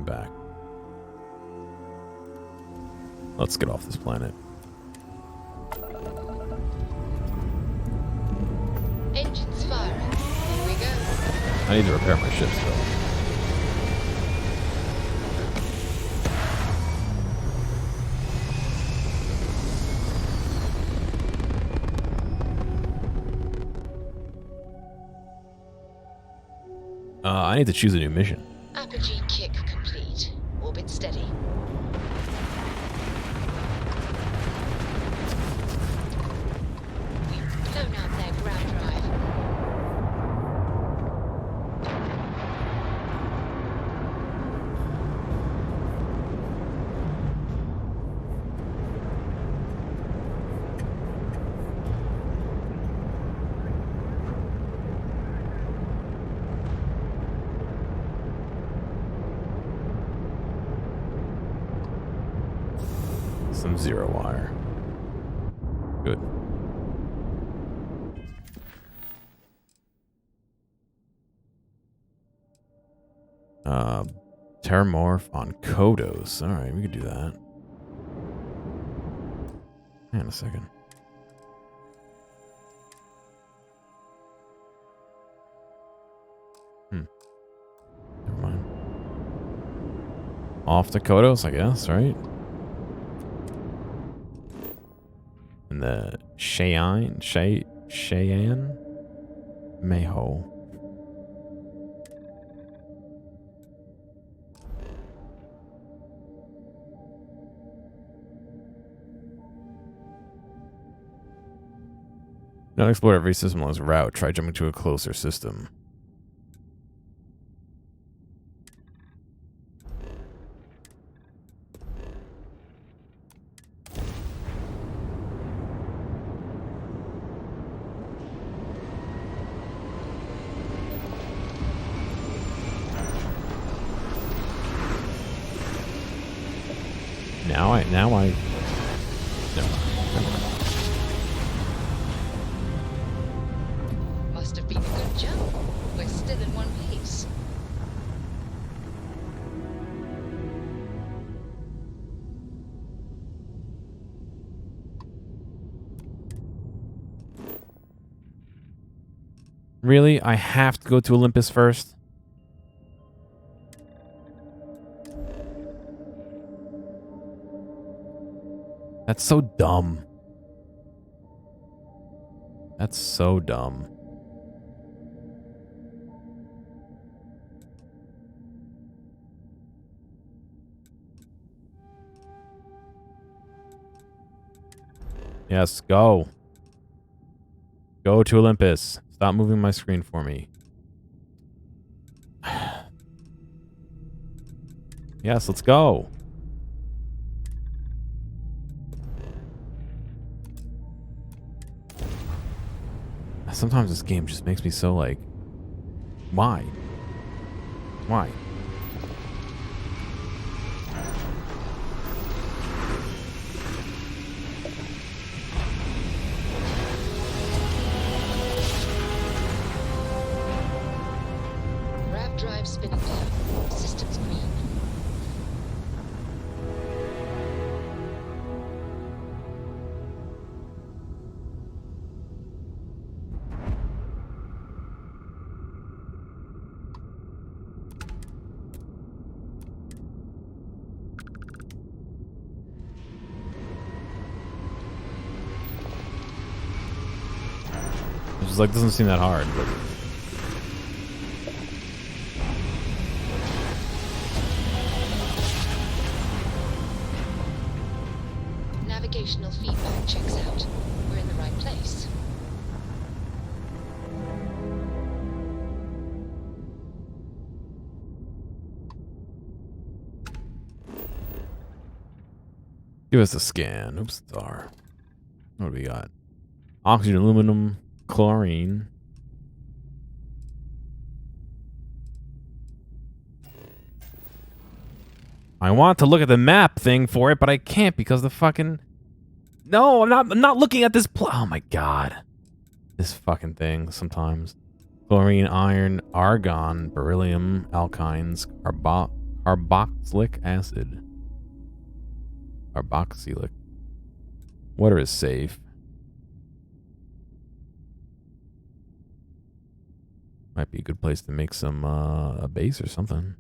back. Let's get off this planet. Engines firing. Here we go. I need to repair my ship still. I need to choose a new mission. Apogee kick complete. Orbit steady. We've blown out their ground drive. Some zero wire. Good. Terramorph on Kodos. Alright, we could do that. Hang on a second. Never mind. Off to Kodos, I guess, right? And the Cheyenne Mayho. Not explore every system along its route. Try jumping to a closer system. Now I. Never mind. Must have been a good jump. We're still in one piece. Really? I have to go to Olympus first? That's so dumb. That's so dumb. Yes, go. Go to Olympus. Stop moving my screen for me. Yes, let's go. Sometimes this game just makes me so like, why? Why? Grav drive spinning down. Systems green. It's like doesn't seem that hard, but Navigational feedback checks out. We're in the right place. give us a scan. Oops, it's R. What do we got? Oxygen, aluminum, chlorine. I want to look at the map thing for it, but I can't because the fucking... No, I'm not looking at this oh my god. This fucking thing sometimes. Chlorine, iron, argon, beryllium, alkynes, Carboxylic acid. Carboxylic. Water is safe. Might be a good place to make some a base or something.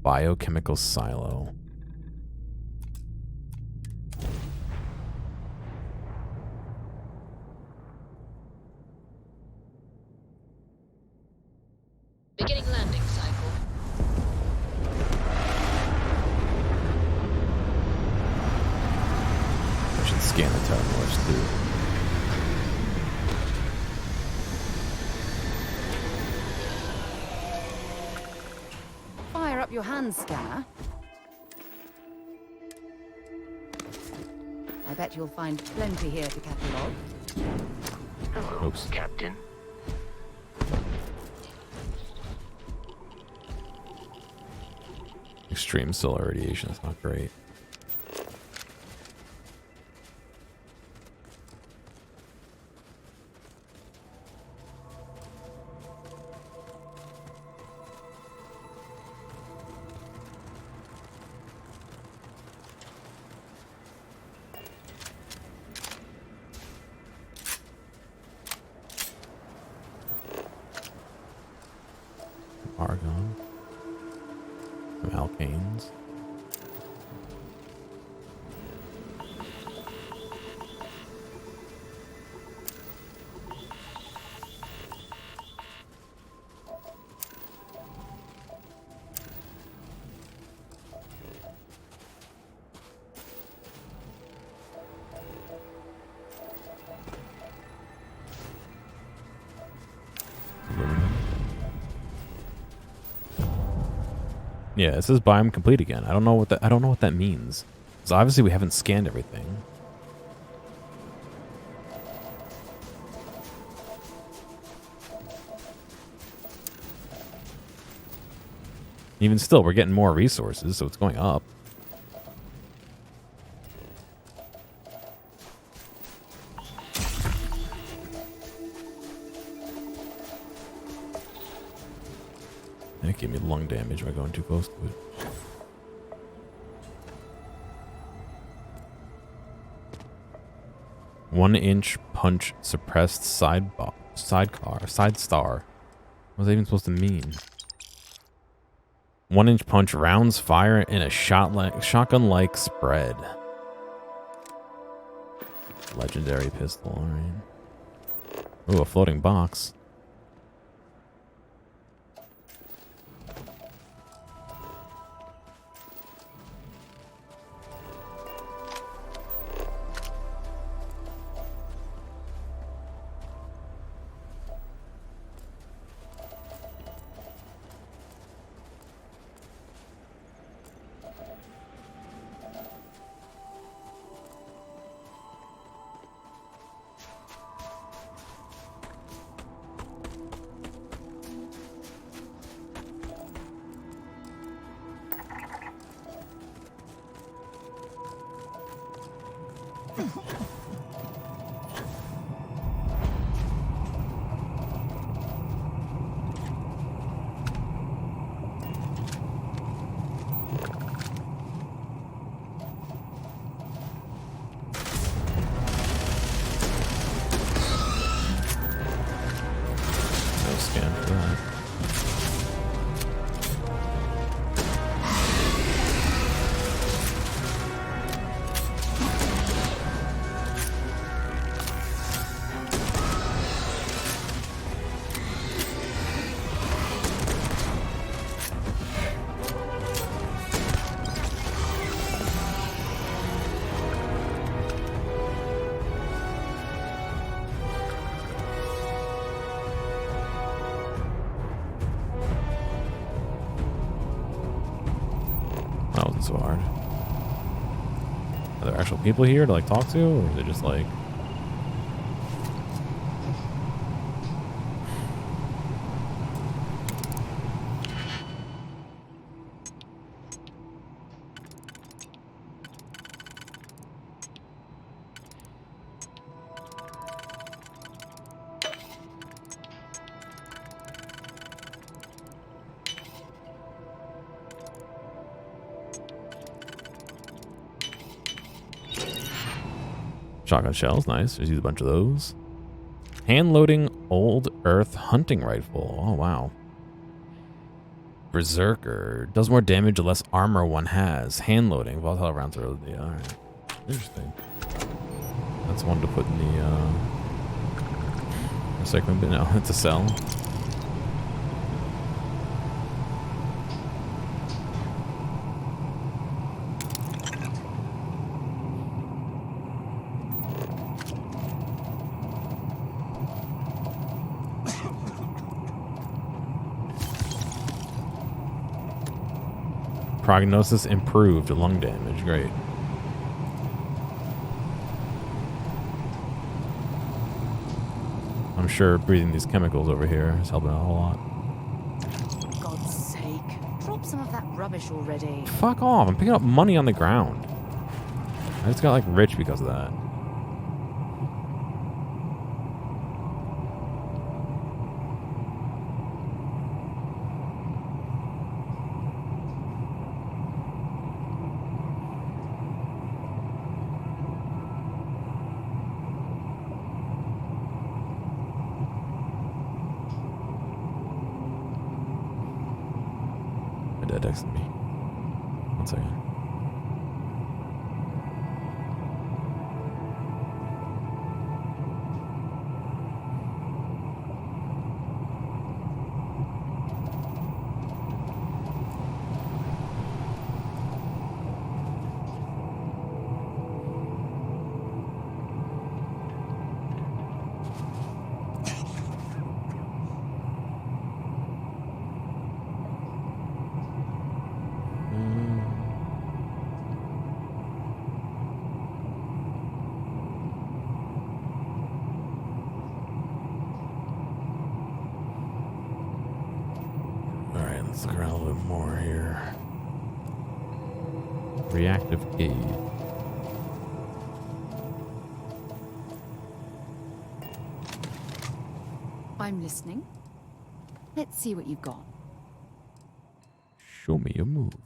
Biochemical silo. Beginning landing cycle. I should scan the terminals too. Fire up your hand scanner. I bet you'll find plenty here to catalogue. Hello, Oops. Captain. Extreme solar radiation is not great. Argon. Some alkanes. Yeah, it says biome complete again. I don't know what that means. So obviously we haven't scanned everything. Even still, we're getting more resources, so it's going up. That gave me lung damage by going too close to it. One-inch punch suppressed side star. What's that even supposed to mean? 1-inch punch rounds fire in a shotgun-like spread. Legendary pistol, alright. Ooh, a floating box. No scan for that. That wasn't so hard. Are there actual people here to like talk to, or is it just like? Shotgun shells, nice. Just use a bunch of those. Hand-loading old earth hunting rifle. Oh, wow. Berserker. Does more damage the less armor one has. Hand-loading. Volatile rounds are... Yeah, alright. Interesting. That's one to put in the, recycling bin. No, it's a cell. Prognosis improved. Lung damage. Great. I'm sure breathing these chemicals over here is helping out a whole lot. For God's sake, drop some of that rubbish already. Fuck off. I'm picking up money on the ground. I just got, like, rich because of that. My dad texted me. 1 second. Let's look around a little bit more here. Reactive aid. I'm listening. Let's see what you've got. Show me your moves.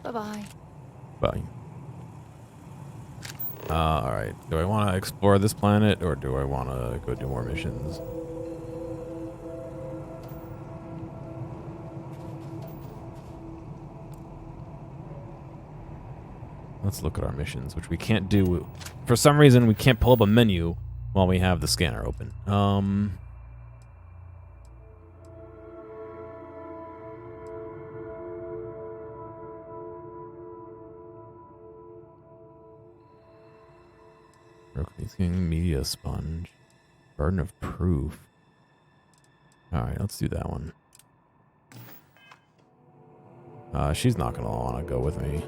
Bye-bye. Bye. Alright. Do I want to explore this planet, or do I want to go do more missions? Let's look at our missions, which we can't do. For some reason, we can't pull up a menu while we have the scanner open. Broken media sponge. Burden of proof. Alright, let's do that one. She's not gonna want to go with me.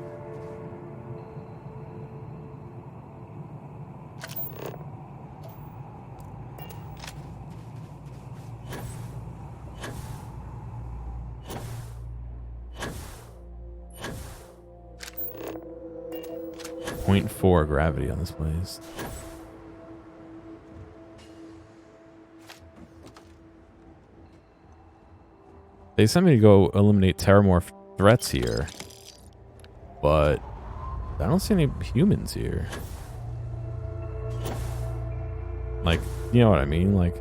.4 gravity on this place. They sent me to go eliminate terramorph threats here, but I don't see any humans here. Like, you know what I mean? Like,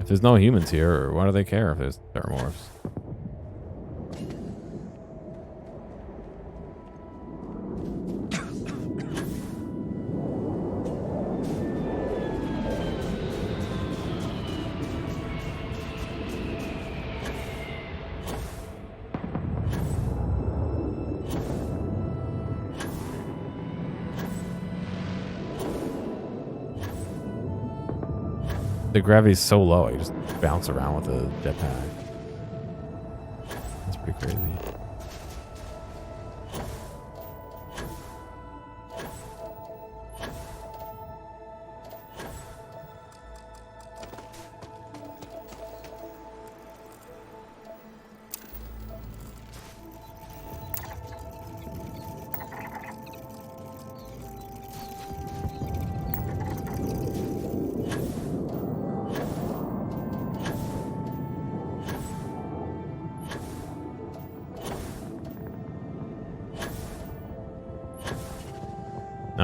if there's no humans here, why do they care if there's terramorphs? The gravity's so low, you just bounce around with a jetpack. That's pretty crazy.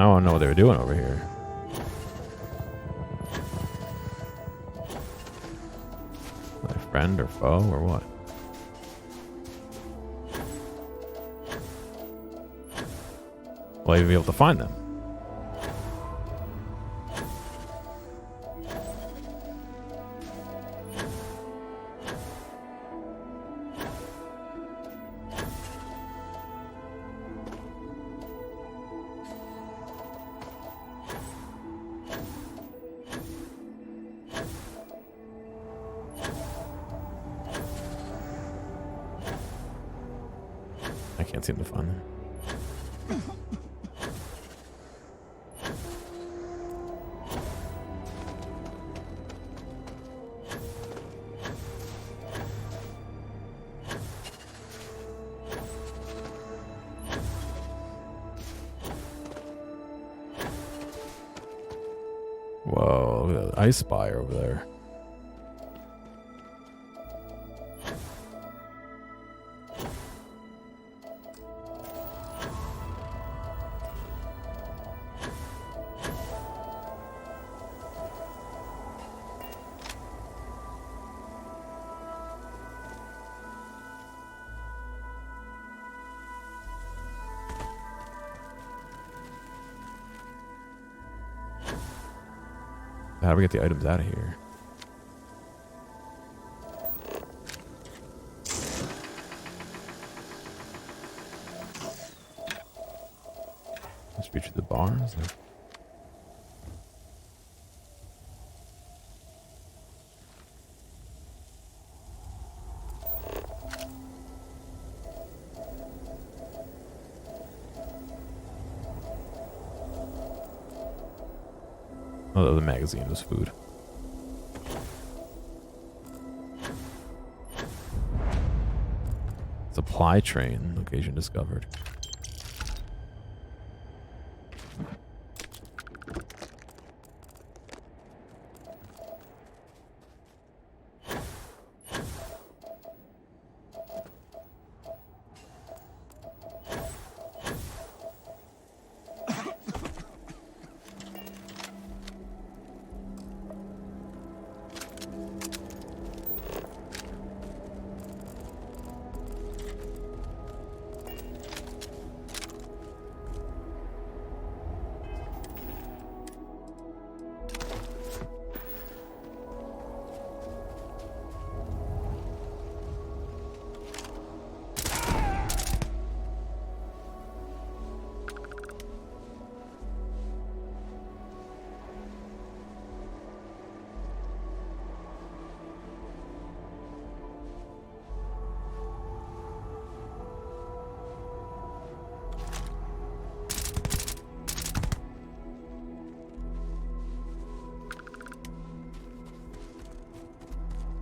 don't know what they were doing over here. My friend or foe or what? Will I even be able to find them? I can't seem to find them. Whoa, look at that ice spire over there. How do we get the items out of here? Let's reach the bars. Oh, the magazine was food. Supply train location discovered.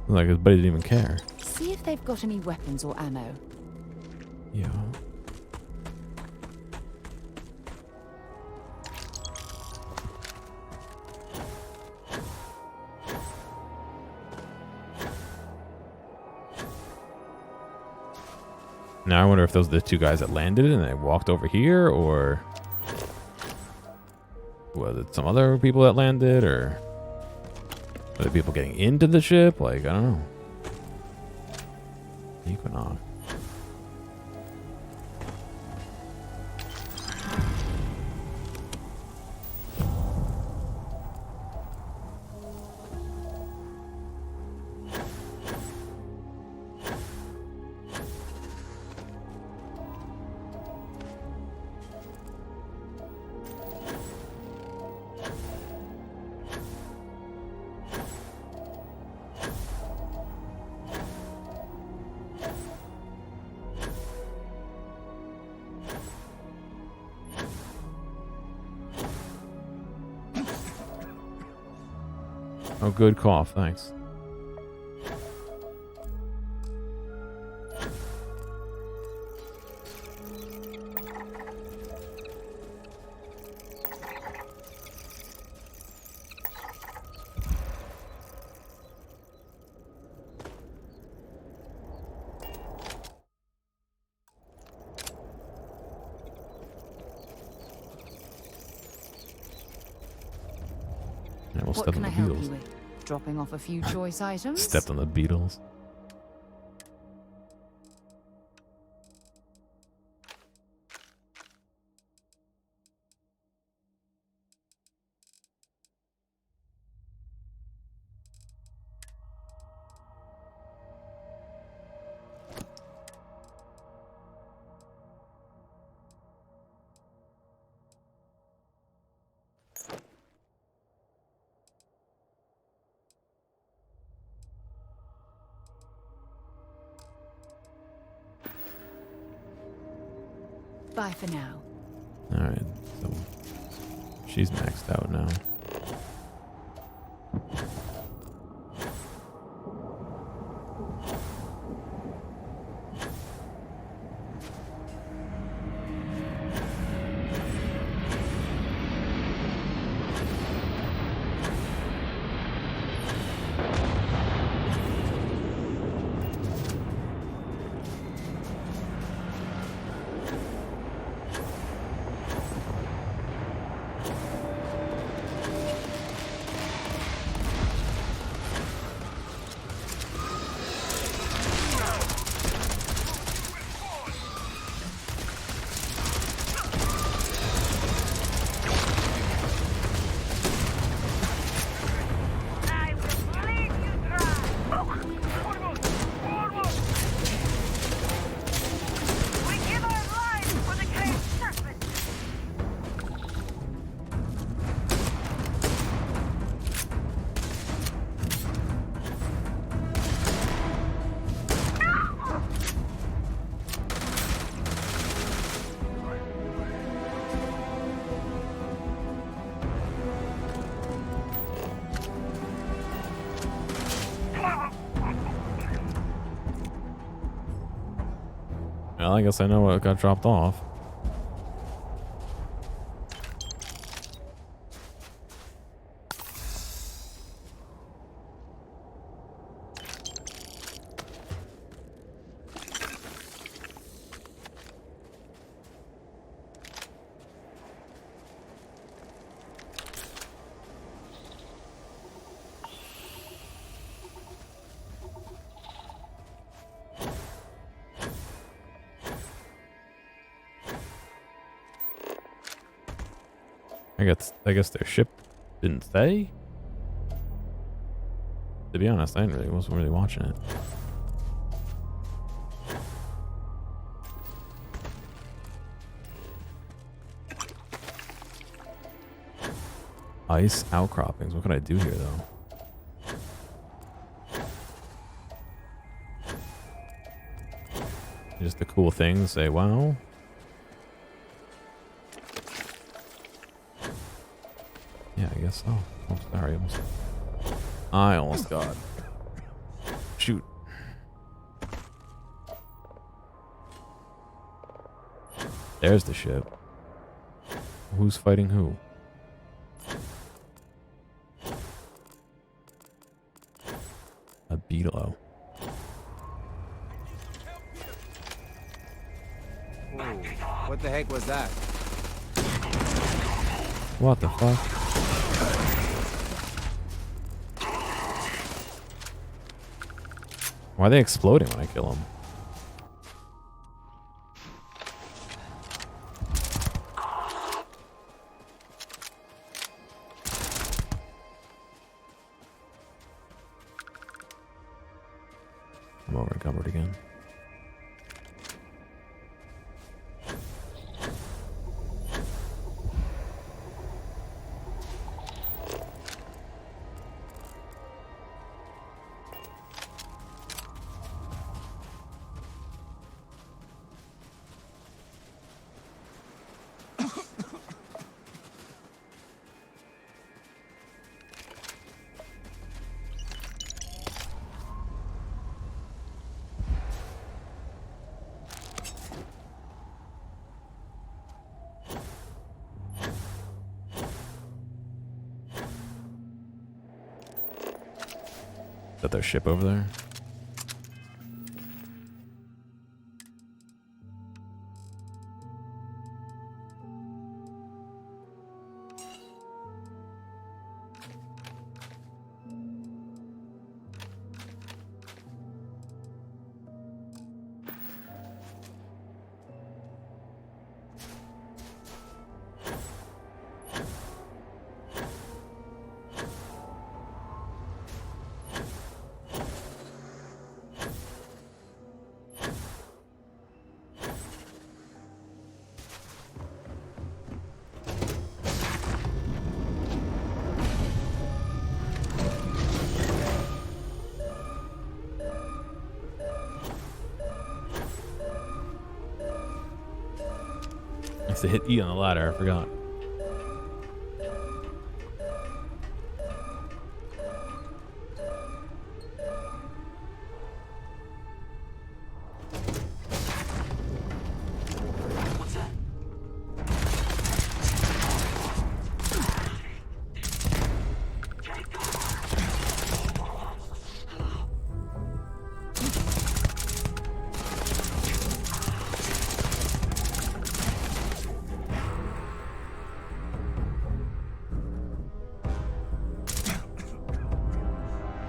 Like his buddy didn't even care. See if they've got any weapons or ammo. Yeah. Now I wonder if those are the two guys that landed and they walked over here, or was it some other people that landed, or were the people getting into the ship? Like, I don't know. Equinox. Oh, good cough. Thanks. Yeah, we'll What step can on I the help Beatles. you with? Dropping off a few choice items? Stepped on the Beatles. Bye for now. Alright, so she's maxed out now. I will bleed you dry. We give our lives for the great serpent. Well, I guess I know what got dropped off. I guess their ship didn't stay. To be honest, wasn't really watching it. Ice outcroppings. What can I do here, though? Just the cool things. Say, wow. Yeah, I guess so. Oh, sorry. I almost got. Shoot. There's the ship. Who's fighting who? A beetle. What the heck was that? What the fuck? Why are they exploding when I kill them? I'm over encumbered again. Is that their ship over there? to hit E on the ladder. I forgot.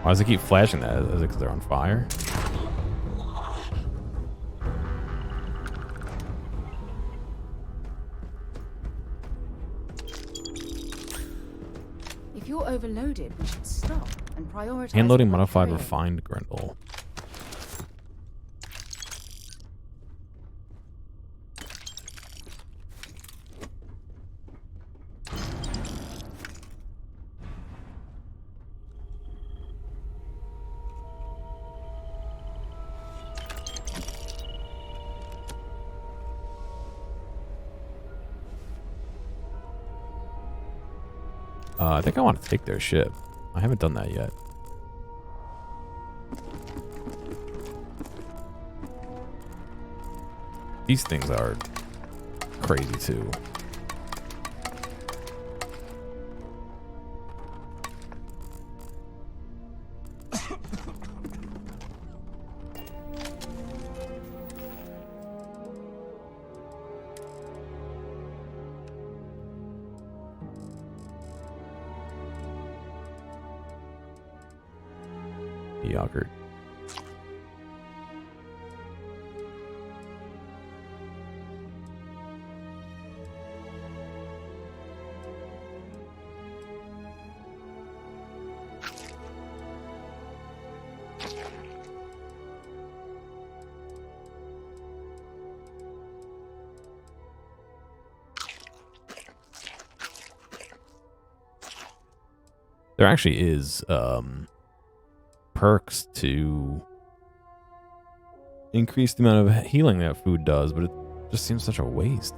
Why does it keep flashing that? Is it because they're on fire? If you're overloaded, we should stop and prioritize. Hand loading what we're modified carrying. refined Grendel. I think I want to take their ship. I haven't done that yet. These things are crazy too. Yogurt. There actually is perks to increase the amount of healing that food does, but it just seems such a waste.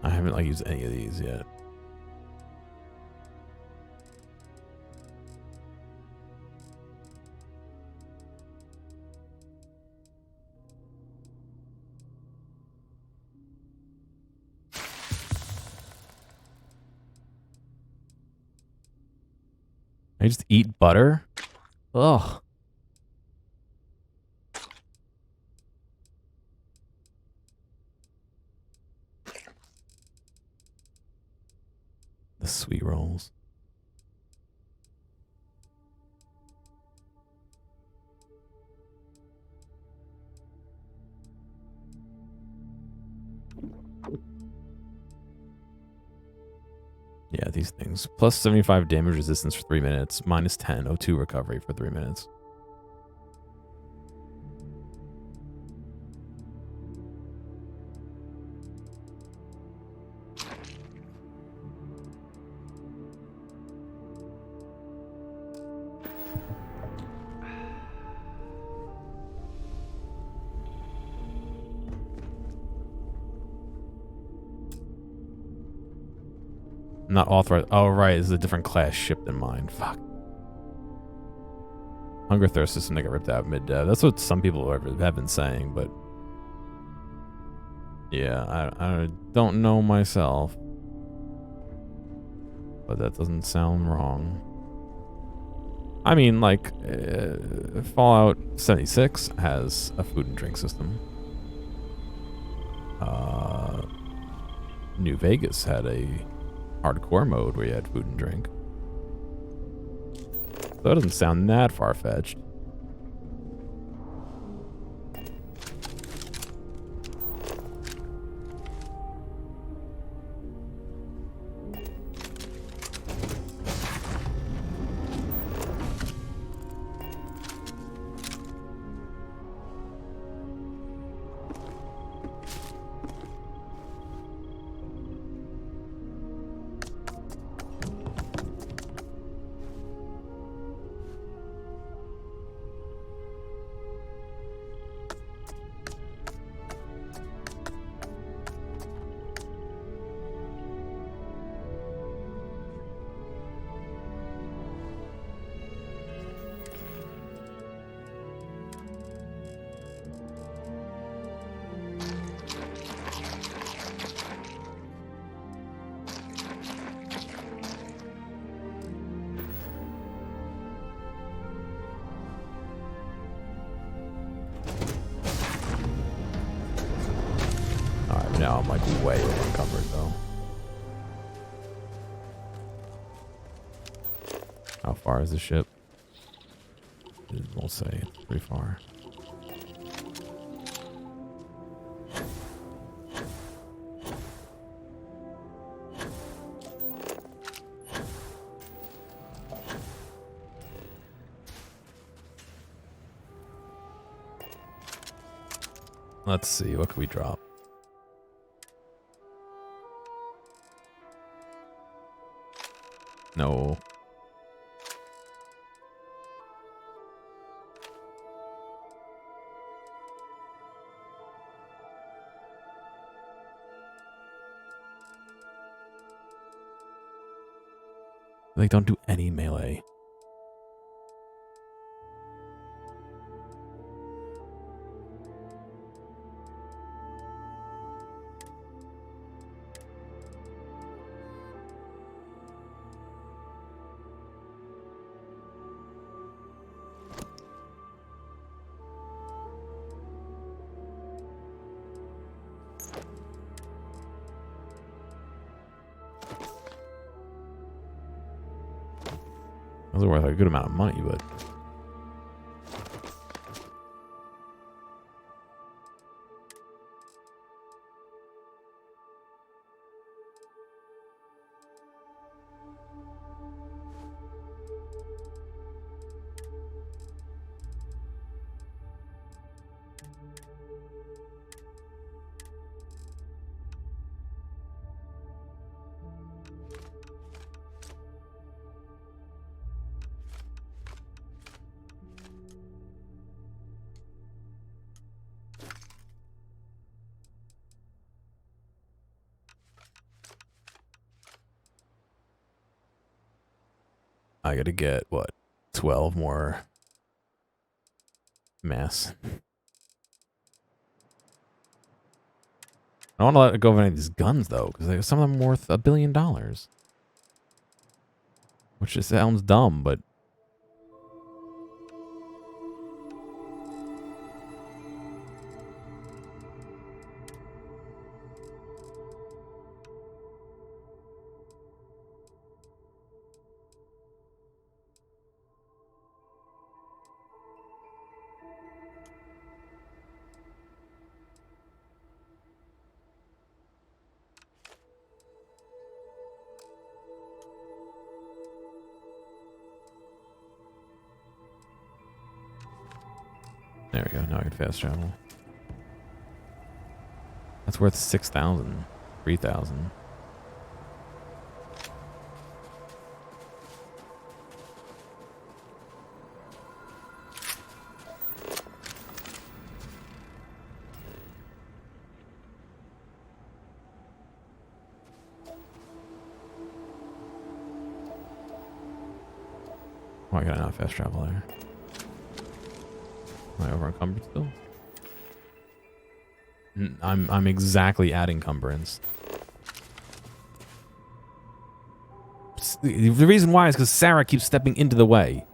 I haven't like used any of these yet. I just eat butter? Ugh. The sweet rolls. Yeah, these things. Plus 75 damage resistance for 3 minutes. Minus 10 O2 recovery for 3 minutes. Not authorized. Oh, right. This is a different class ship than mine. Fuck. Hunger Thirst system that got ripped out mid-dev. That's what some people have been saying, but... Yeah, I don't know myself. But that doesn't sound wrong. I mean, like, Fallout 76 has a food and drink system. New Vegas had a hardcore mode where you had food and drink. So that doesn't sound that far-fetched. I'm like way over encumbered though. How far is the ship? It won't say. It's pretty far. Let's see, what can we drop? No. They don't do any melee. Those are worth a good amount of money, but I gotta get, what, 12 more mass. I don't want to let it go of any of these guns, though, because some of them are worth $1 billion. Which just sounds dumb, but... There we go. Now I can fast travel. That's worth 6,000, 3,000. Oh, I gotta not fast travel there. Am I over encumbered still? I'm exactly at encumbrance. The reason why is because Sarah keeps stepping into the way.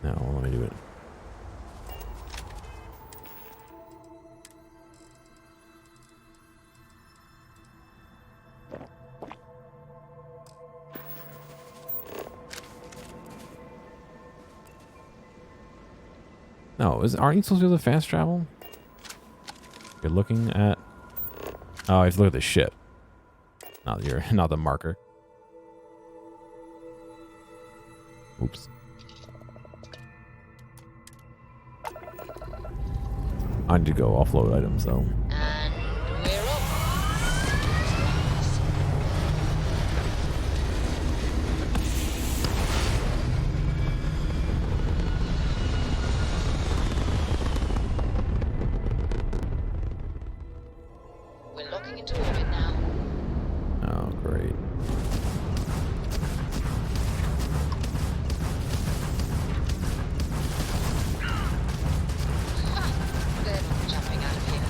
No, let me do it. No, aren't you supposed to be able to fast travel? You're looking at... Oh, I have to look at the ship. Not the marker. Oops. I need to go offload items, though. And we're off. We're locking into orbit now. Oh, great. They're not jumping out of here.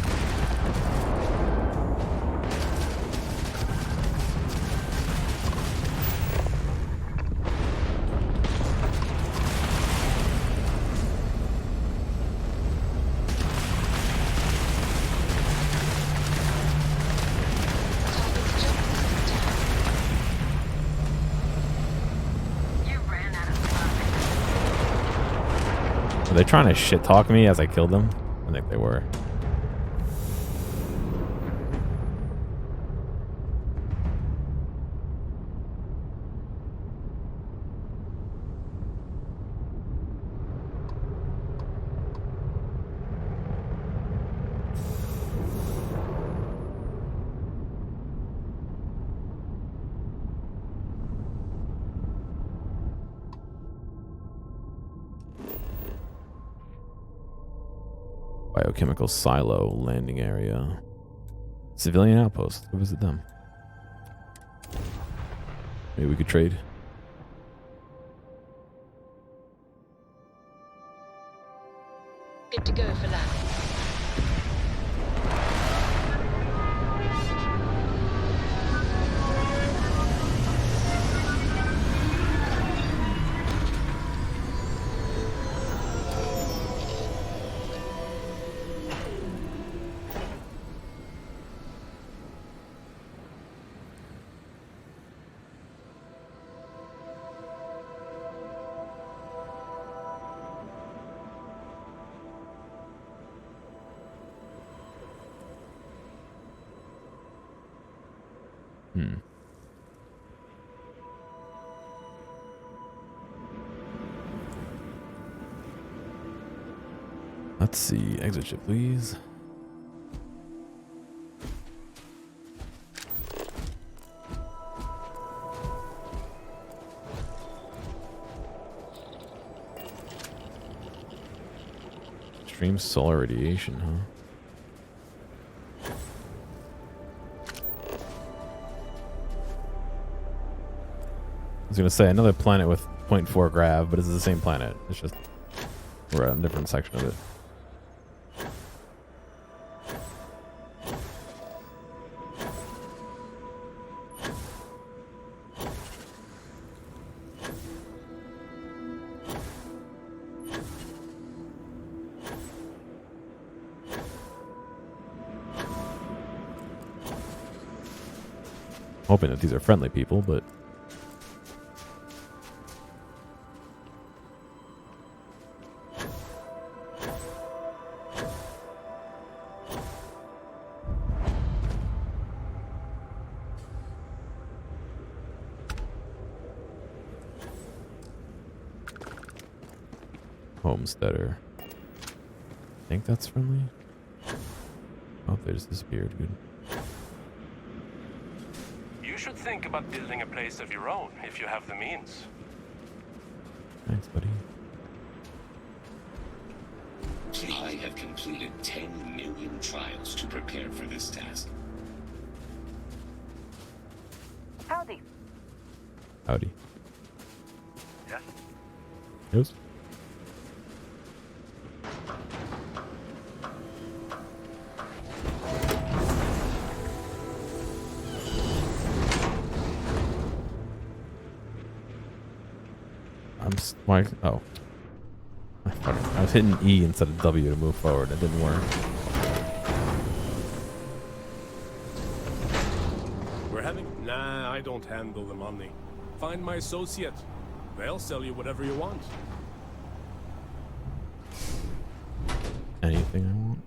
Are they trying to shit talk me as I killed them? I think they were. Biochemical silo landing area. Civilian outpost. Go visit them. Maybe we could trade. Good to go for landing. Let's see. Exit ship, please. Extreme solar radiation, huh? I was gonna say another planet with 0.4 grav, but it's the same planet. It's just we're at a different section of it. Hoping that these are friendly people, but homesteader. I think that's friendly. Oh, they just disappeared. Good. You should think about building a place of your own if you have the means. Thanks, buddy. I have completed 10 million trials to prepare for this task. Howdy. Howdy. Yes? Yes. Why? Oh. I was hitting E instead of W to move forward. It didn't work. We're having... Nah, I don't handle the money. Find my associate. They'll sell you whatever you want. Anything I want.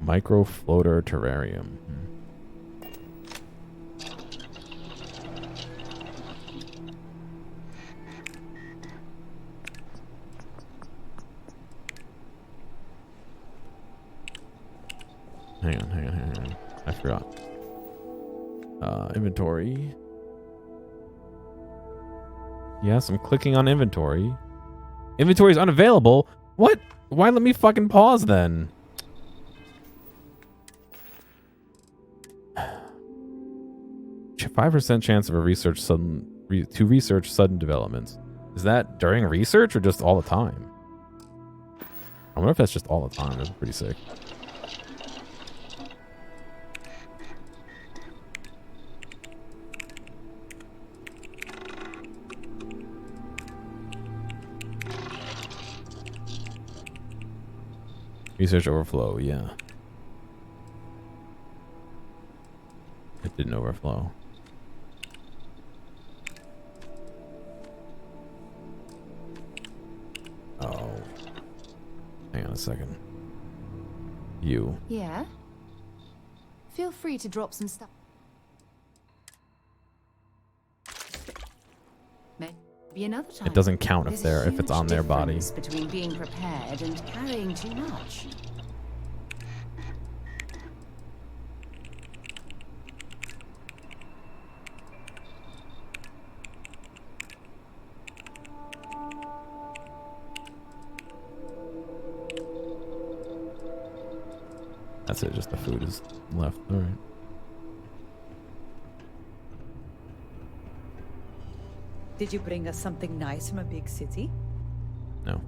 Micro floater terrarium. Hang on. I forgot. Inventory. Yes, I'm clicking on inventory. Inventory is unavailable? What? Why let me fucking pause then? A 5% chance of a research sudden developments. Is that during research or just all the time? I wonder if that's just all the time. That's pretty sick. Research overflow, yeah. It didn't overflow. Oh. Hang on a second. You. Yeah? Feel free to drop some stuff. Maybe another time. It doesn't count if There's a if it's huge on their body. difference between being prepared and carrying too much. That's it, just the food is left. Alright. Did you bring us something nice from a big city? No.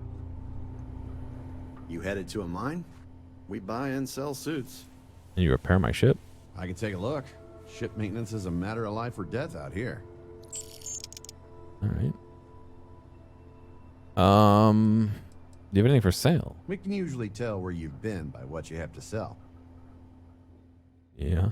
You headed to a mine? We buy and sell suits. Can you repair my ship? I can take a look. Ship maintenance is a matter of life or death out here. Alright. Do you have anything for sale? We can usually tell where you've been by what you have to sell. Yeah.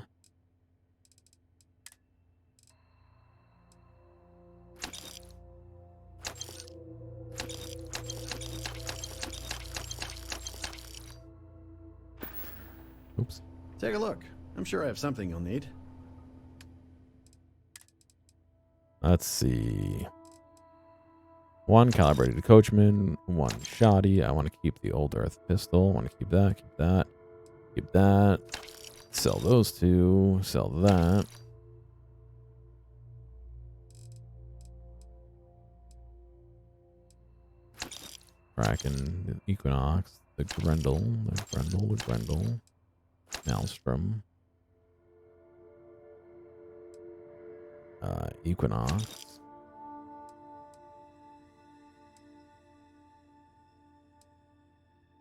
Oops. Take a look. I'm sure I have something you'll need. Let's see. 1 calibrated coachman, 1 shoddy. I want to keep the old earth pistol. I want to keep that, keep that, keep that. Sell those 2. Sell that. Kraken, the Equinox, the Grendel, the Grendel. Maelstrom. Equinox.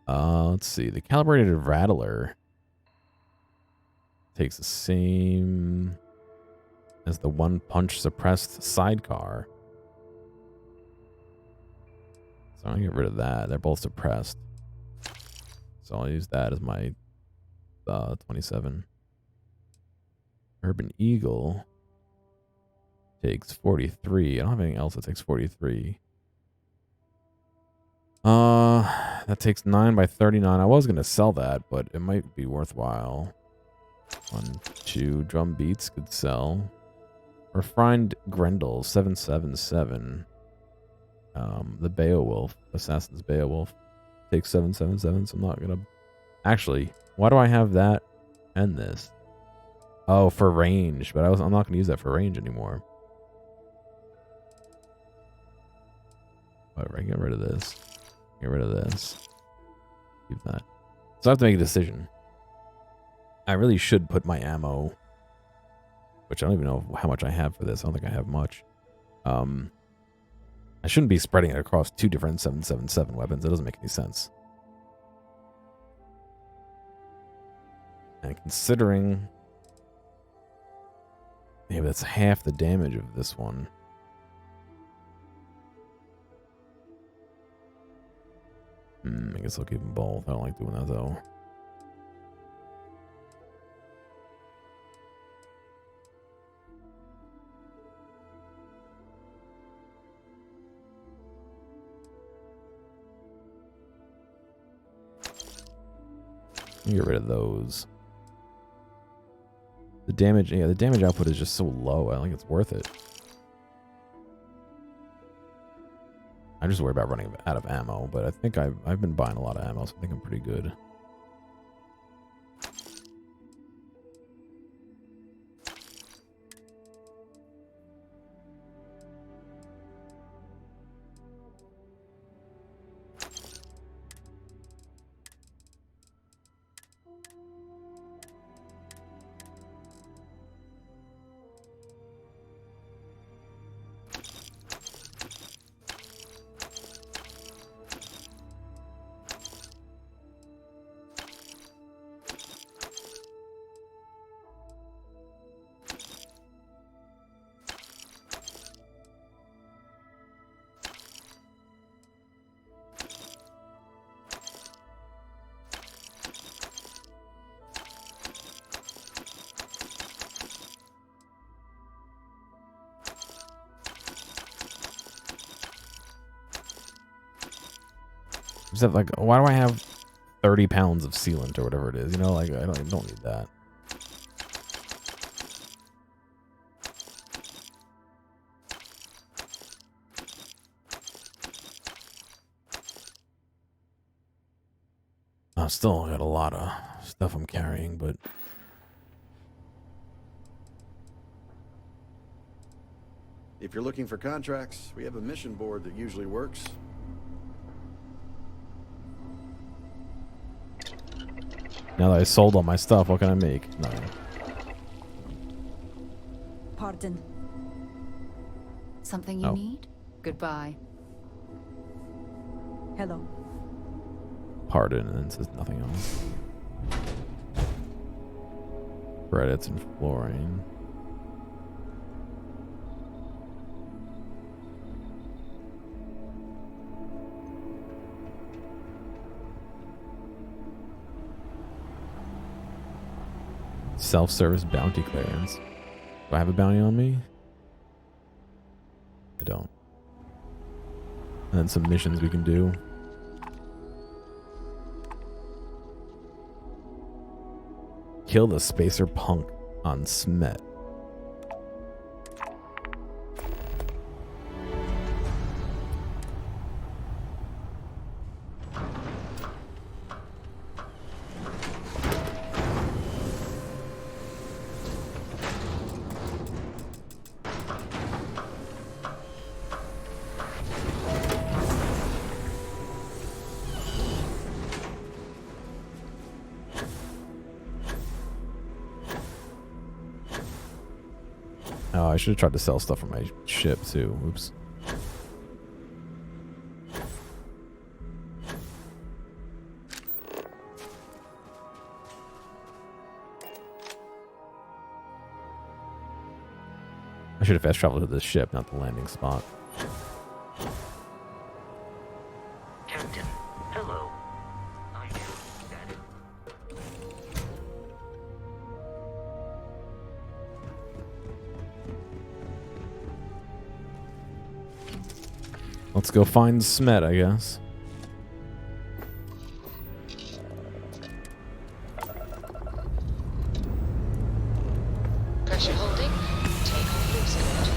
Let's see. The calibrated rattler takes the same as the 1 punch suppressed sidecar. So I'm gonna get rid of that. They're both suppressed. So I'll use that as my 27. Urban Eagle takes 43. I don't have anything else that takes 43. That takes 9 by 39. I was gonna sell that, but it might be worthwhile. 1, 2 drum beats could sell. Refined Grendel 777. The Beowulf, Assassin's Beowulf, takes 777. So I'm not gonna. Actually, why do I have that and this? Oh, for range, but I'm not gonna use that for range anymore. Whatever, I get rid of this. Get rid of this. Keep that. So I have to make a decision. I really should put my ammo, which I don't even know how much I have for this. I don't think I have much. I shouldn't be spreading it across 2 different 777 weapons. It doesn't make any sense. And considering, yeah, that's half the damage of this one. I guess I'll keep them both. I don't like doing that though. Get rid of those. The damage, yeah, the damage output is just so low. I don't think it's worth it. I just worry about running out of ammo, but I think I've been buying a lot of ammo, so I think I'm pretty good. Except, like, why do I have 30 pounds of sealant or whatever it is? You know, like, I don't need that. I still got a lot of stuff I'm carrying, but If you're looking for contracts, we have a mission board that usually works. now that I sold all my stuff, what can I make? Nothing. Pardon. Something you Oh. need? Goodbye. Hello. Pardon, and then says nothing else. Credits and flooring. Self-service bounty clearance. Do I have a bounty on me? I don't. And then some missions we can do. Kill the spacer punk on Smet. Oh, I should have tried to sell stuff from my ship too. Oops. I should have fast traveled to the ship, not the landing spot. Captain, hello. I am that. Let's go find Smet, I guess. Pressure holding. Take off loose code.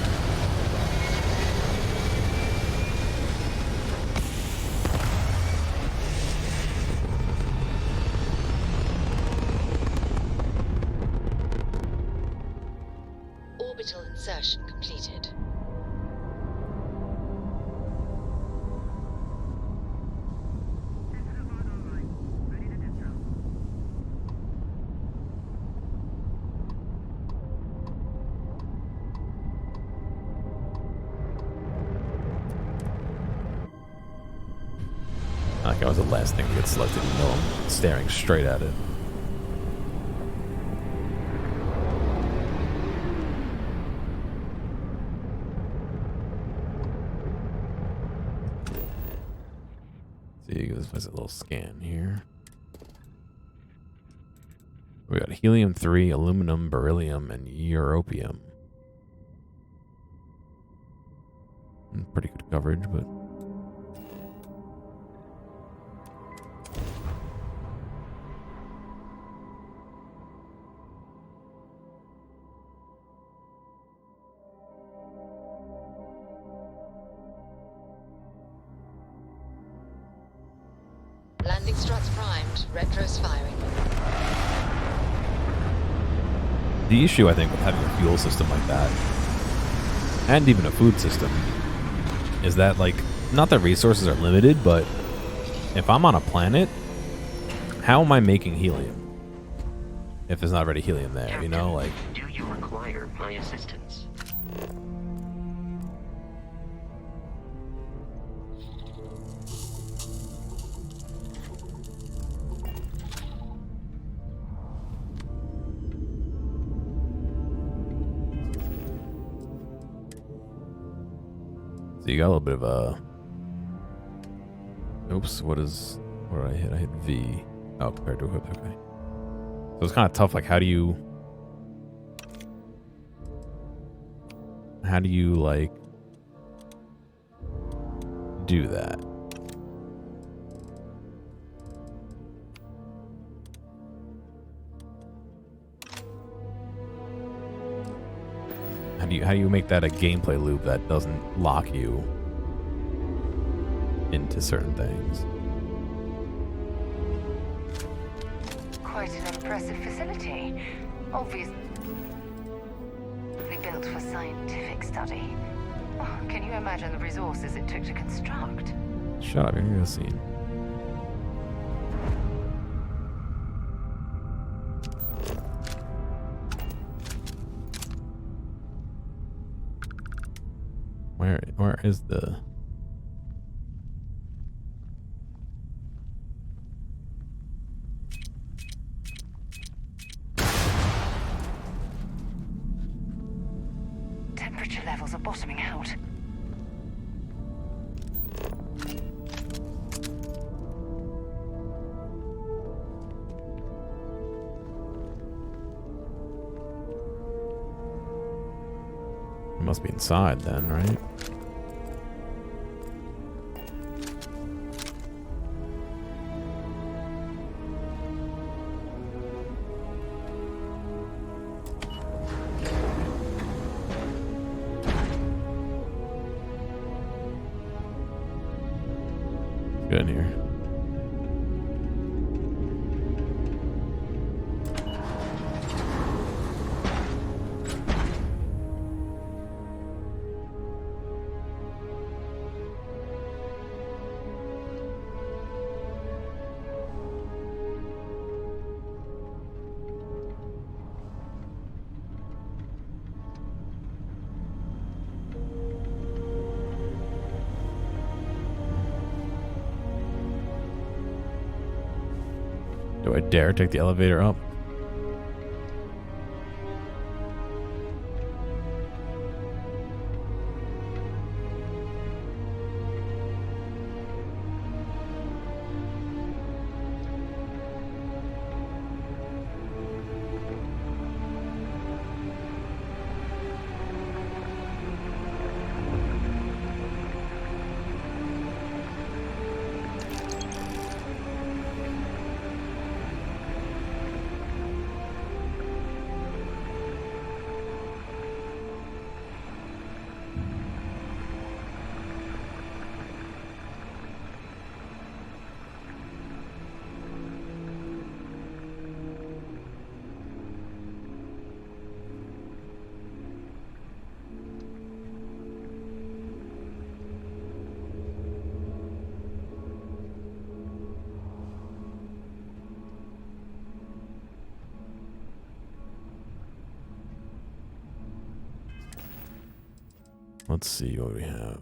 Orbital insertion completed. Like I was the last thing to get selected, even though I'm staring straight at it. See, give this a little scan here. We got helium-3, aluminum, beryllium, and europium. Pretty good coverage, but Landing struts primed. Retros firing. the issue, I think, with having a fuel system like that, and even a food system, is that, like, not that resources are limited, but if I'm on a planet, how am I making helium? If there's not already helium there, Captain, you know? Like, do you require my assistance? so you got a little bit of a... Oops, what did I hit? I hit V. Oh, compared to equipped, okay. So it's kind of tough, like, how do you, like, do that? How do you make that a gameplay loop that doesn't lock you into certain things? Quite an impressive facility. Obviously built for scientific study. Oh, can you imagine the resources it took to construct? Shut up, you're gonna see. Where is the... Temperature levels are bottoming out. It must be inside then, right? Good in here. Do I dare take the elevator up? Let's see what we have.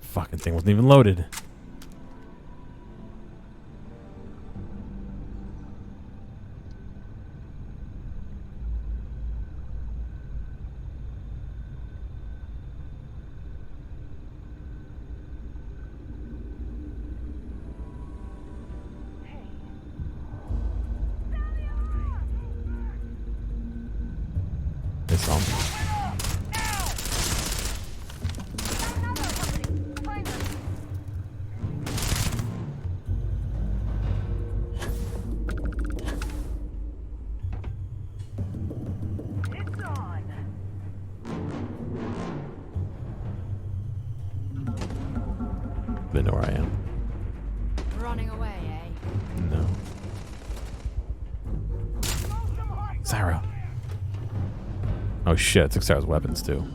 Fucking thing wasn't even loaded. It's on. They know where I am. Running away, eh? No. Sarah. Oh shit, it took Sarah's weapons too.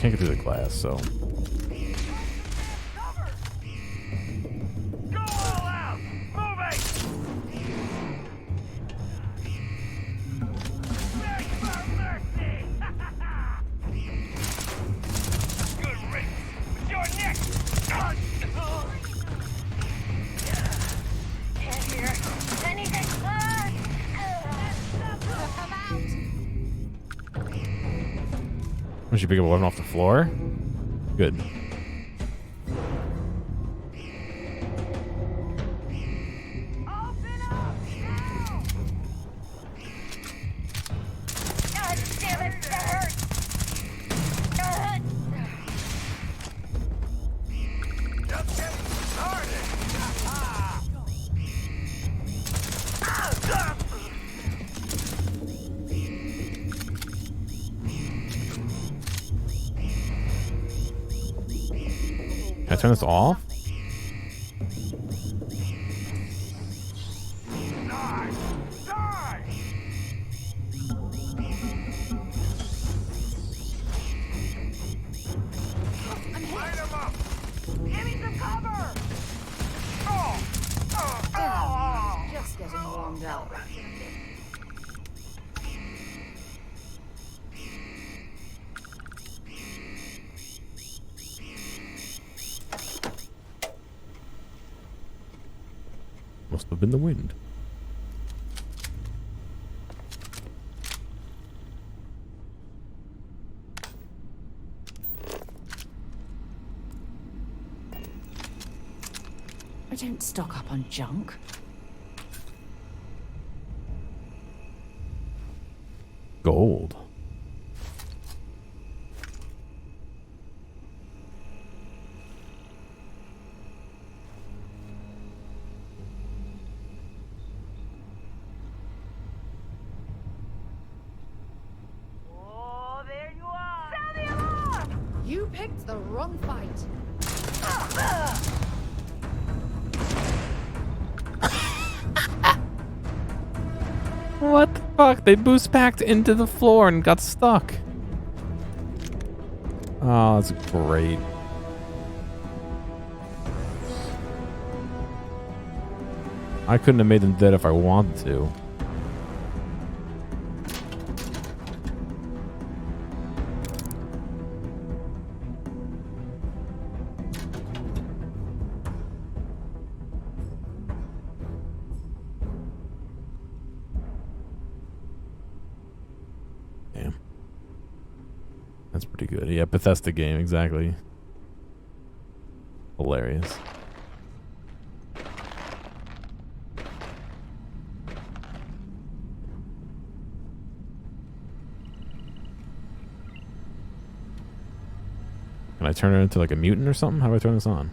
can't get through the glass, so. Go all out! Moving! Beg for mercy! Good riddance! You're next! Can't hear anything. Did you pick up a weapon off the floor? Good. Open up! Now! God damn it, that hurts. Just getting started! Can I turn this off? Die! Die! Light 'em up! Give me some cover! Oh! Just getting warmed up. Must have been the wind. I don't stock up on junk. Gold. Oh, there you are! Sound the alarm! You picked the wrong fight. What the fuck? They boost packed into the floor and got stuck. Oh, that's great. I couldn't have made them dead if I wanted to. Damn. That's pretty good. Yeah, Bethesda game, exactly. Hilarious. Can I turn it into like a mutant or something? How do I turn this on?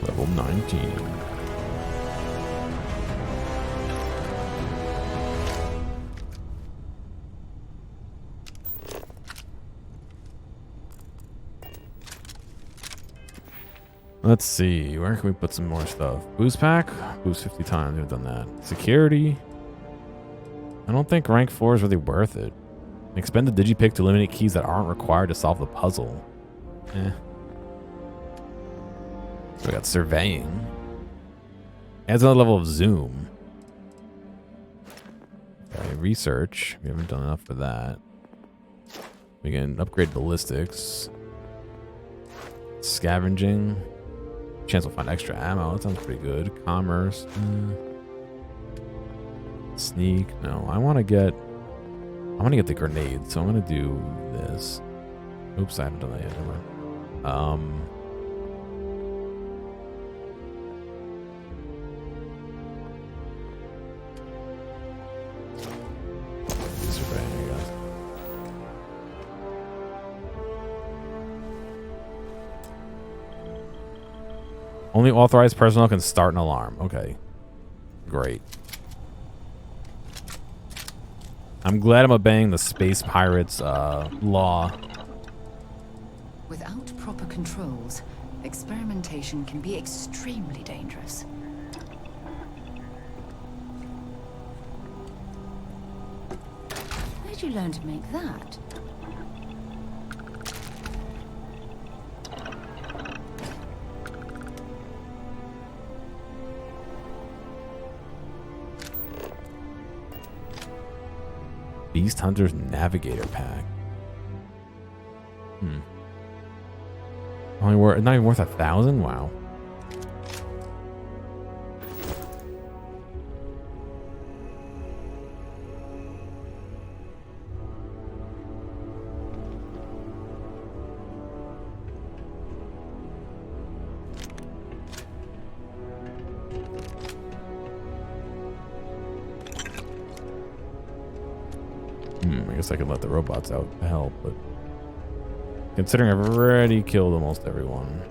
Level 19. Let's see, where can we put some more stuff? Boost pack? Boost 50 times, we've done that. Security? I don't think rank 4 is really worth it. Expend the digipick to eliminate keys that aren't required to solve the puzzle. Eh. So we got surveying. Adds another level of zoom. Okay, research. We haven't done enough for that. We can upgrade ballistics. Scavenging. Chance we'll find extra ammo. That sounds pretty good. Commerce. Sneak. No, I want to get the grenade, so I'm gonna do this. Oops, I haven't done that yet. Never mind. Only authorized personnel can start an alarm. Okay. Great. I'm glad I'm obeying the Space Pirates law. Without proper controls, experimentation can be extremely dangerous. Where'd you learn to make that? Beast Hunter's Navigator Pack. Only worth, not even worth 1,000? Wow. I guess I can let the robots out to help, but considering I've already killed almost everyone.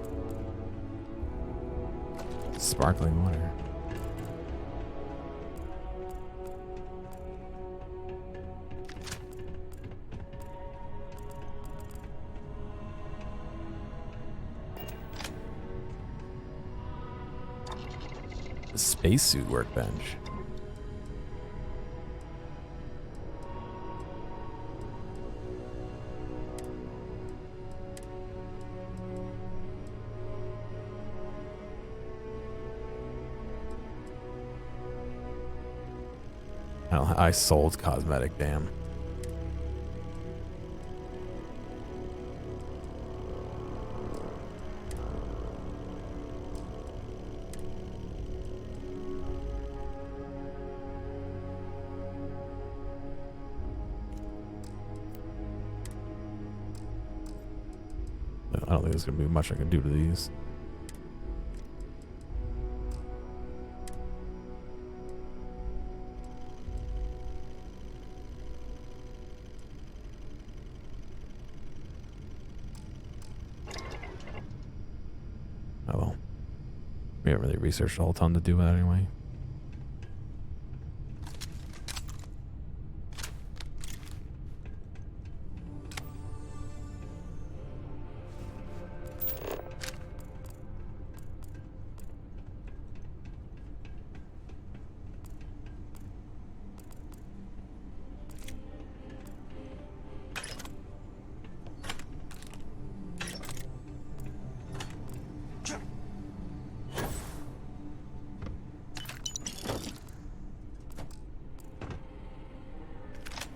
Sparkling water. The spacesuit workbench. I sold cosmetic, damn. I don't think there's gonna be much I can do to these. Oh well. We haven't really researched a whole ton to do that anyway.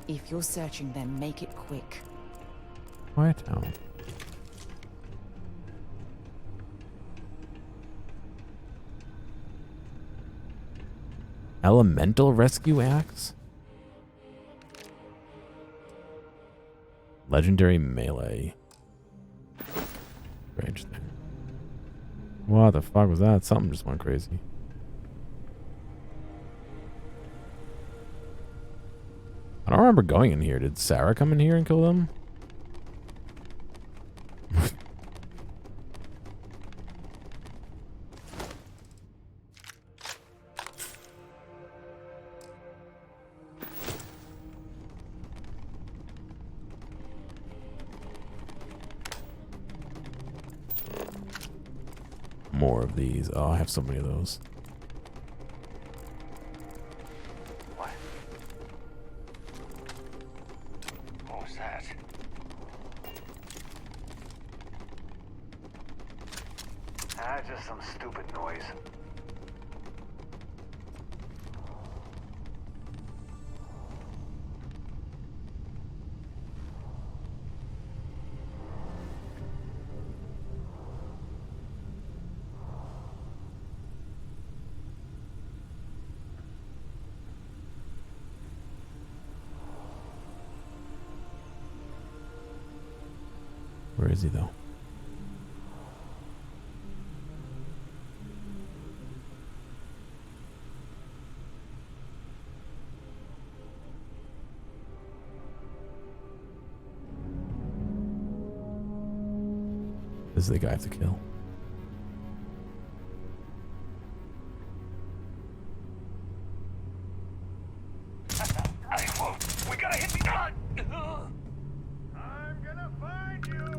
If you're searching, then make it quick. Quiet down. Elemental rescue axe? Legendary melee. Strange thing. What the fuck was that? Something just went crazy. I don't remember going in here. Did Sarah come in here and kill them? More of these. Oh, I have so many of those. Just some stupid noise. Where is he, though? This is the guy I have to kill. We gotta hit the gun! I'm gonna find you!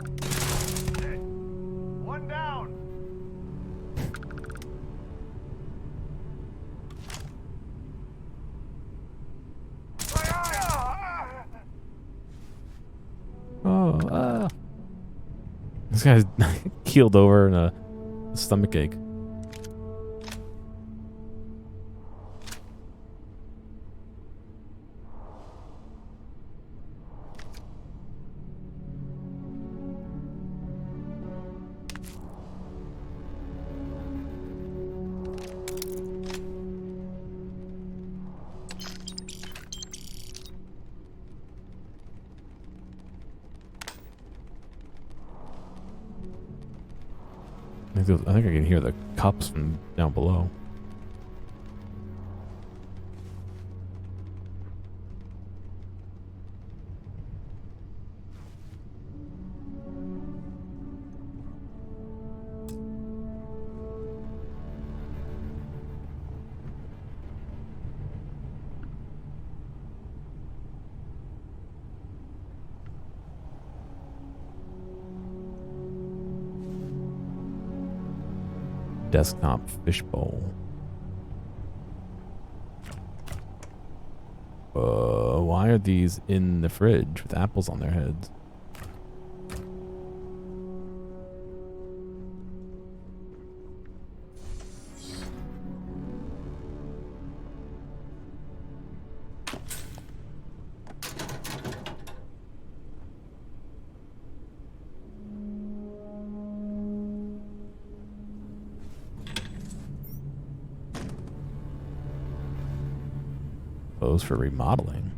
Shit. One down! Oh, this guy's keeled over in a stomach ache. I think I can hear the cups from down below. Desktop fishbowl. Why are these in the fridge with apples on their heads? Those for remodeling.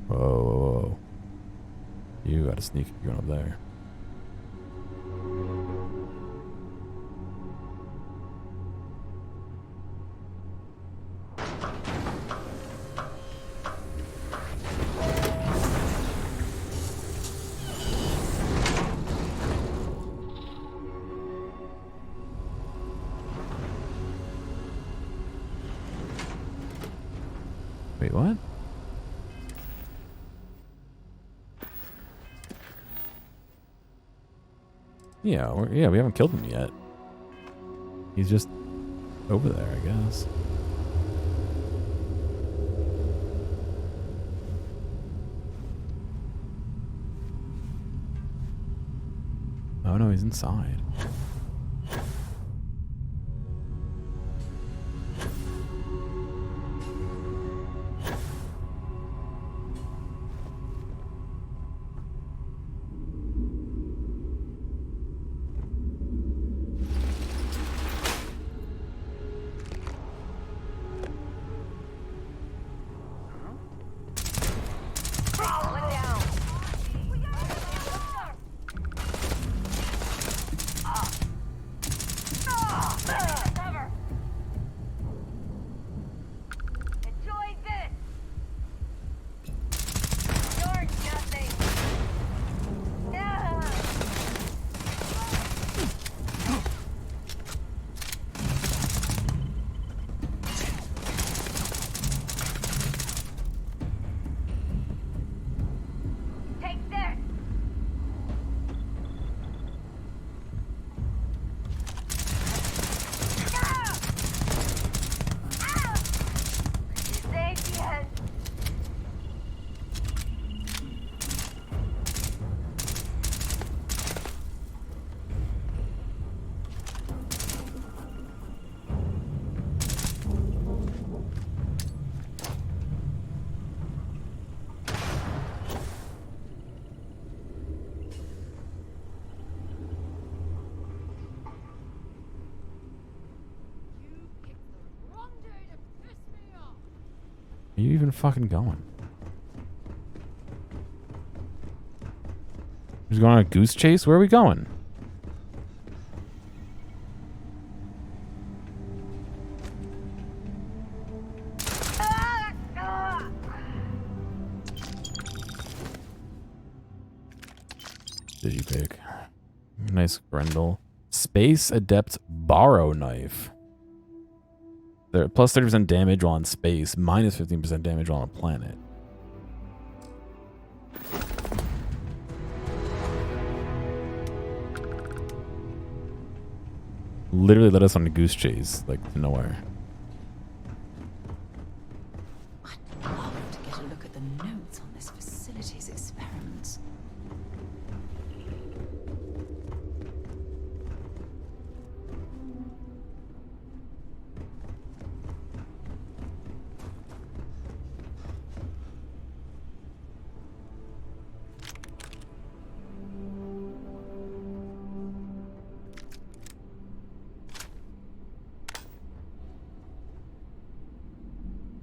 Whoa. You got a sneak going up there. Wait, what? Yeah, we haven't killed him yet. He's just over there, I guess. Oh no, he's inside. Are you even fucking going? We're going on a goose chase? Where are we going? Digipick. Nice Grendel. Space Adept Borrow Knife. They're plus 30% damage while in space, minus 15% damage while on a planet. Literally led us on a goose chase, like, to nowhere. I'd love to get a look at the notes on this facility's experiments.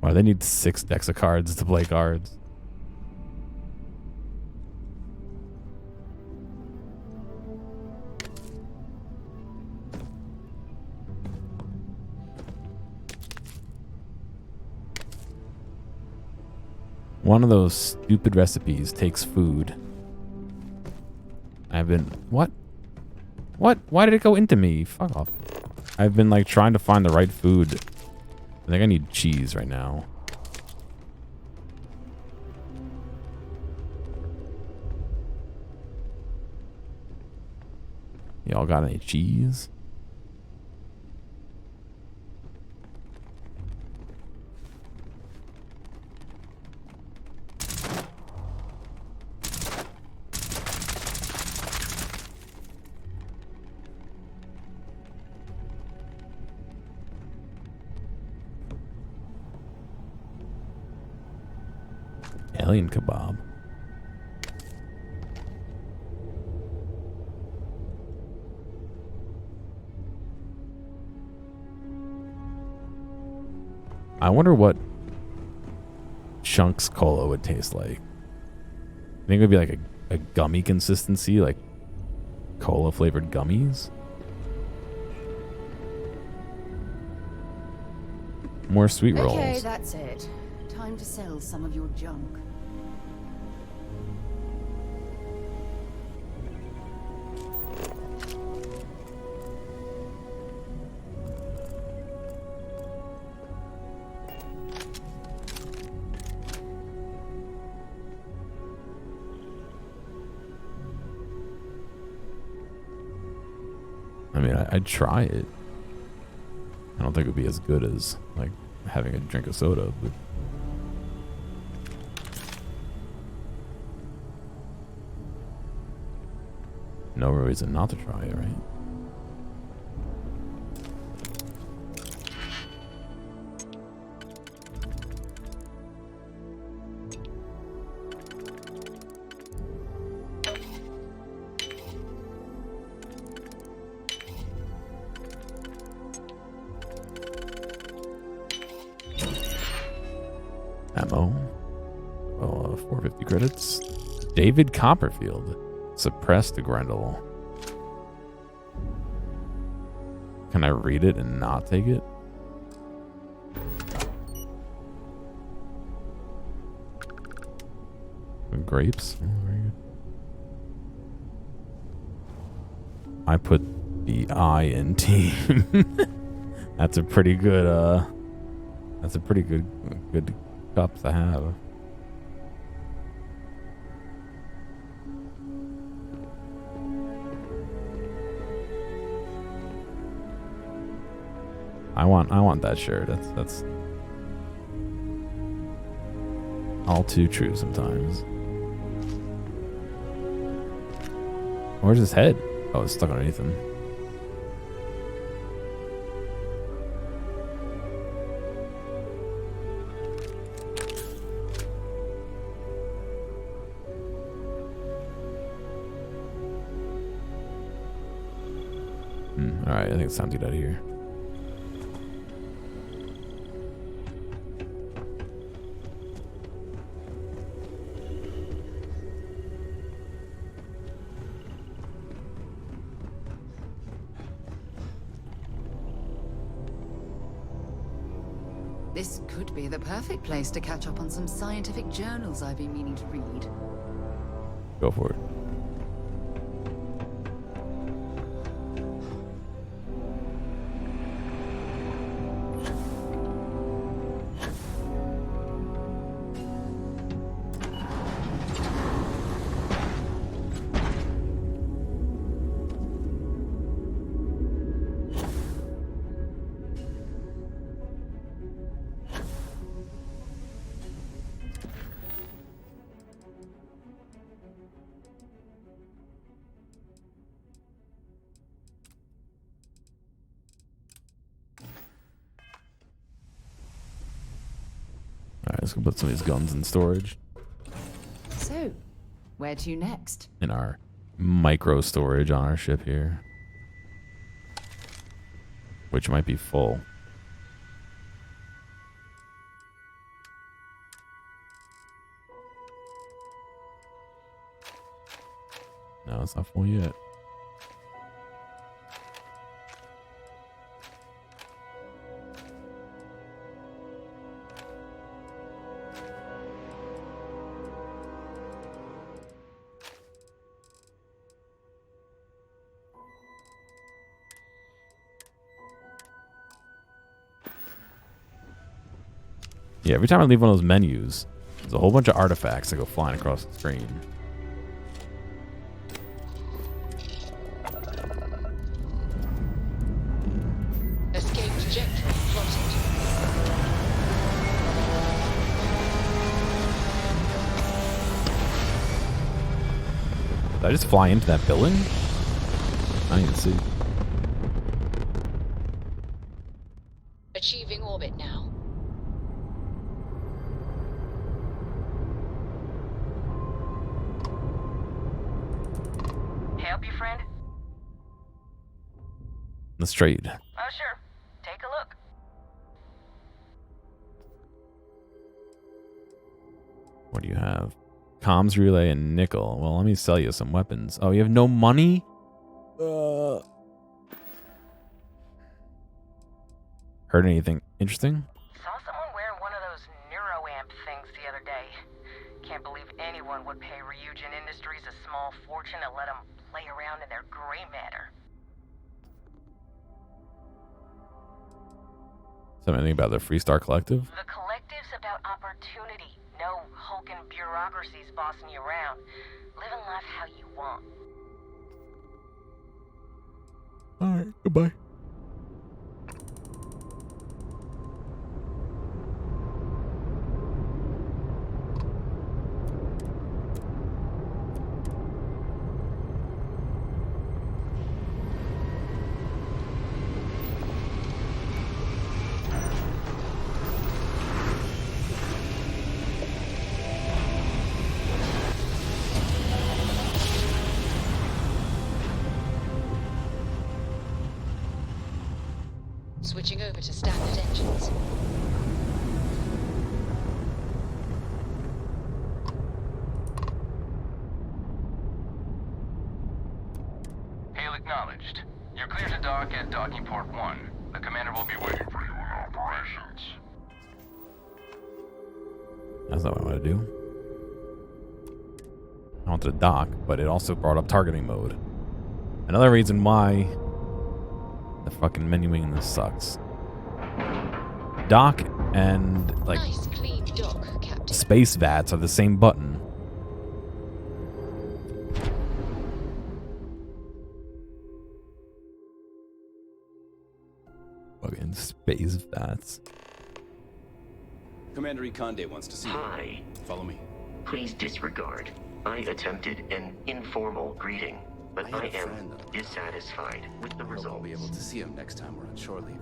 Wow, they need 6 decks of cards to play cards. One of those stupid recipes takes food. I've been... What? What? Why did it go into me? Fuck off. I've been, like, trying to find the right food. I think I need cheese right now. Y'all got any cheese? Alien kebab. I wonder what Chunks Cola would taste like. I think it would be like a gummy consistency, like cola flavored gummies. More sweet rolls. Okay, that's it. Time to sell some of your junk. I mean, I'd try it. I don't think it would be as good as, like, having a drink of soda, but... No reason not to try it, right? Ammo. Oh, 450 credits. David Copperfield. Suppressed Grendel. Can I read it and not take it? Grapes. Oh, very good. I put the I in team. That's a pretty good good cup to have. I want that shirt. That's all too true sometimes. Where's his head? Oh, it's stuck underneath him. Alright, I think it's time to get out of here. This could be the perfect place to catch up on some scientific journals I've been meaning to read. Go for it. Alright, let's go put some of these guns in storage. So, where to next? In our micro storage on our ship here. Which might be full. No, it's not full yet. Yeah, every time I leave one of those menus, there's a whole bunch of artifacts that go flying across the screen. Escape trajectory plotted. Did I just fly into that building? I didn't even see. Achieving orbit now. Help you, friend? Let's trade. Oh, sure. Take a look. What do you have? Comms relay and nickel. Well, let me sell you some weapons. Oh, you have no money? Heard anything interesting? Saw someone wearing one of those neuroamp things the other day. Can't believe anyone would pay Ryujin Industries a small fortune to let them play around in their gray matter. Something about the Freestar Collective? The collective's about opportunity. No hulking bureaucracies bossing you around. Living life how you want. Alright, goodbye. Switching over to standard engines. Hail acknowledged. You're clear to dock at docking port 1. The commander will be waiting for you in operations. That's not what I want to do. I wanted to dock, but it also brought up targeting mode. Another reason why the fucking menuing in this sucks. Dock and, like, Nice clean dock, Captain. space VATs are the same button. Fucking space VATs. Commander Ikande wants to see you. Hi. Follow me. Please disregard. I attempted an informal greeting, but I am dissatisfied with the results. I'll be able to see him next time we're on shore leave.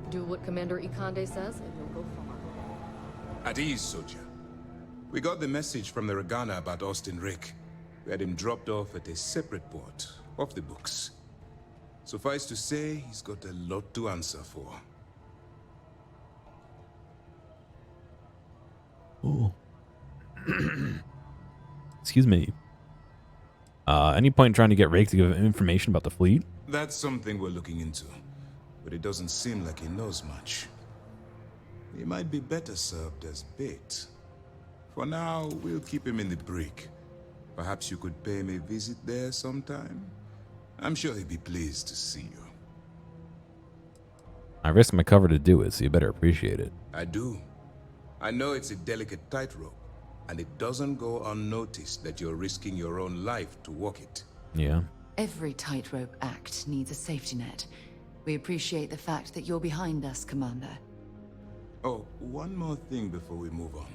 Do what Commander Ikande says, and you'll go far. At ease, soldier. We got the message from the Regana about Austin Rick. We had him dropped off at a separate port, off the books. Suffice to say, he's got a lot to answer for. Oh Oh. Excuse me. Any point in trying to get Rake to give information about the fleet? That's something we're looking into, but it doesn't seem like he knows much. He might be better served as bait. For now, we'll keep him in the brig. Perhaps you could pay him a visit there sometime? I'm sure he'd be pleased to see you. I risked my cover to do it, so you better appreciate it. I do. I know it's a delicate tightrope, and it doesn't go unnoticed that you're risking your own life to walk it. Yeah. Every tightrope act needs a safety net. We appreciate the fact that you're behind us, Commander. Oh, one more thing before we move on.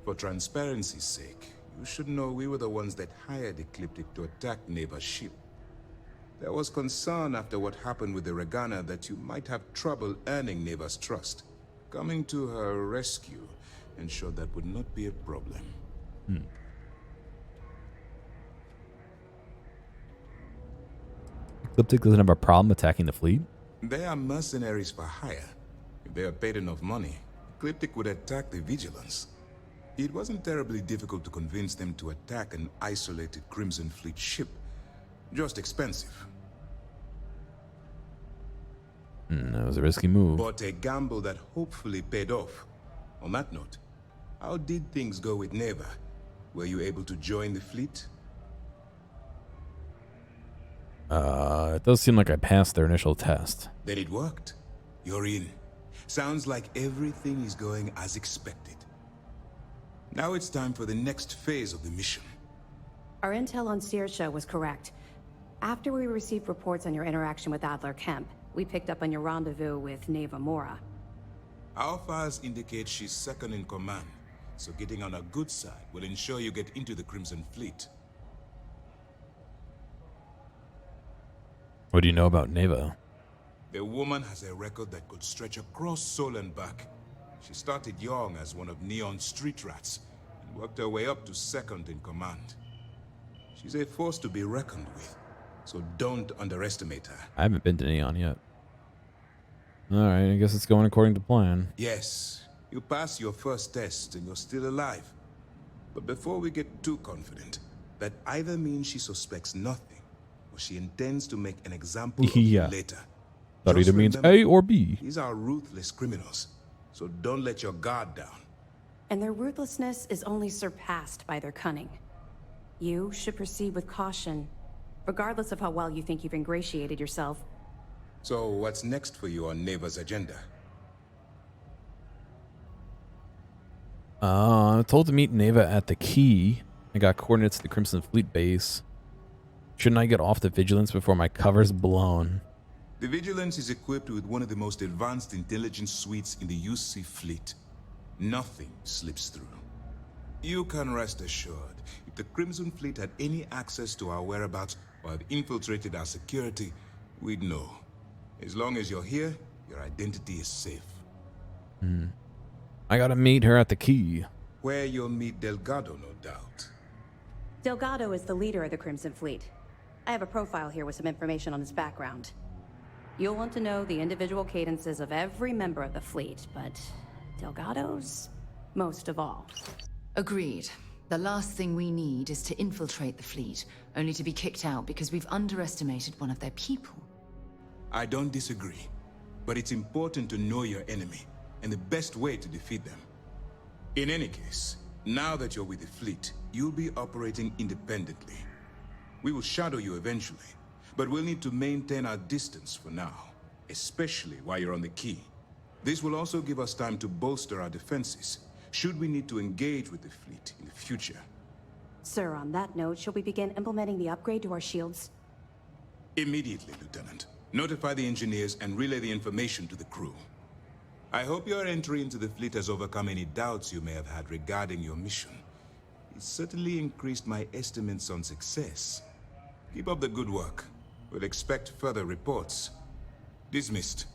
For transparency's sake, you should know we were the ones that hired Ecliptic to attack Neva's ship. There was concern after what happened with the Regana that you might have trouble earning Neva's trust. Coming to her rescue ensured that would not be a problem. Ecliptic doesn't have a problem attacking the fleet? They are mercenaries for hire. If they are paid enough money, Ecliptic would attack the Vigilance. It wasn't terribly difficult to convince them to attack an isolated Crimson Fleet ship. Just expensive. That was a risky move. But a gamble that hopefully paid off. On that note, how did things go with Neva? Were you able to join the fleet? It does seem like I passed their initial test. Then it worked. You're in. Sounds like everything is going as expected. Now it's time for the next phase of the mission. Our intel on Saoirse was correct. After we received reports on your interaction with Adler Kemp, we picked up on your rendezvous with Neva Mora. Our files indicate she's second in command, so getting on her good side will ensure you get into the Crimson Fleet. What do you know about Neva? The woman has a record that could stretch across Sol and back. She started young as one of Neon's street rats, and worked her way up to second in command. She's a force to be reckoned with, so don't underestimate her. I haven't been to Neon yet. Alright, I guess it's going according to plan. Yes, you pass your first test and you're still alive. But before we get too confident, that either means she suspects nothing, or she intends to make an example of you later. That either means A or B. These are ruthless criminals, so don't let your guard down. And their ruthlessness is only surpassed by their cunning. You should proceed with caution, regardless of how well you think you've ingratiated yourself. So what's next for you on Neva's agenda? Told to meet Neva at the Key. I got coordinates to the Crimson Fleet base. Shouldn't I get off the Vigilance before my cover's blown? The Vigilance is equipped with one of the most advanced intelligence suites in the UC fleet. Nothing slips through. You can rest assured, if the Crimson Fleet had any access to our whereabouts or have infiltrated our security, we'd know. As long as you're here, your identity is safe. I gotta meet her at the Key. Where you'll meet Delgado, no doubt. Delgado is the leader of the Crimson Fleet. I have a profile here with some information on his background. You'll want to know the individual cadences of every member of the fleet, but Delgado's most of all. Agreed. The last thing we need is to infiltrate the fleet, only to be kicked out because we've underestimated one of their people. I don't disagree, but it's important to know your enemy and the best way to defeat them. In any case, now that you're with the fleet, you'll be operating independently. We will shadow you eventually, but we'll need to maintain our distance for now, especially while you're on the Key. This will also give us time to bolster our defenses, should we need to engage with the fleet in the future. Sir, on that note, shall we begin implementing the upgrade to our shields? Immediately, Lieutenant. Notify the engineers and relay the information to the crew. I hope your entry into the fleet has overcome any doubts you may have had regarding your mission. It certainly increased my estimates on success. Keep up the good work. We'll expect further reports. Dismissed.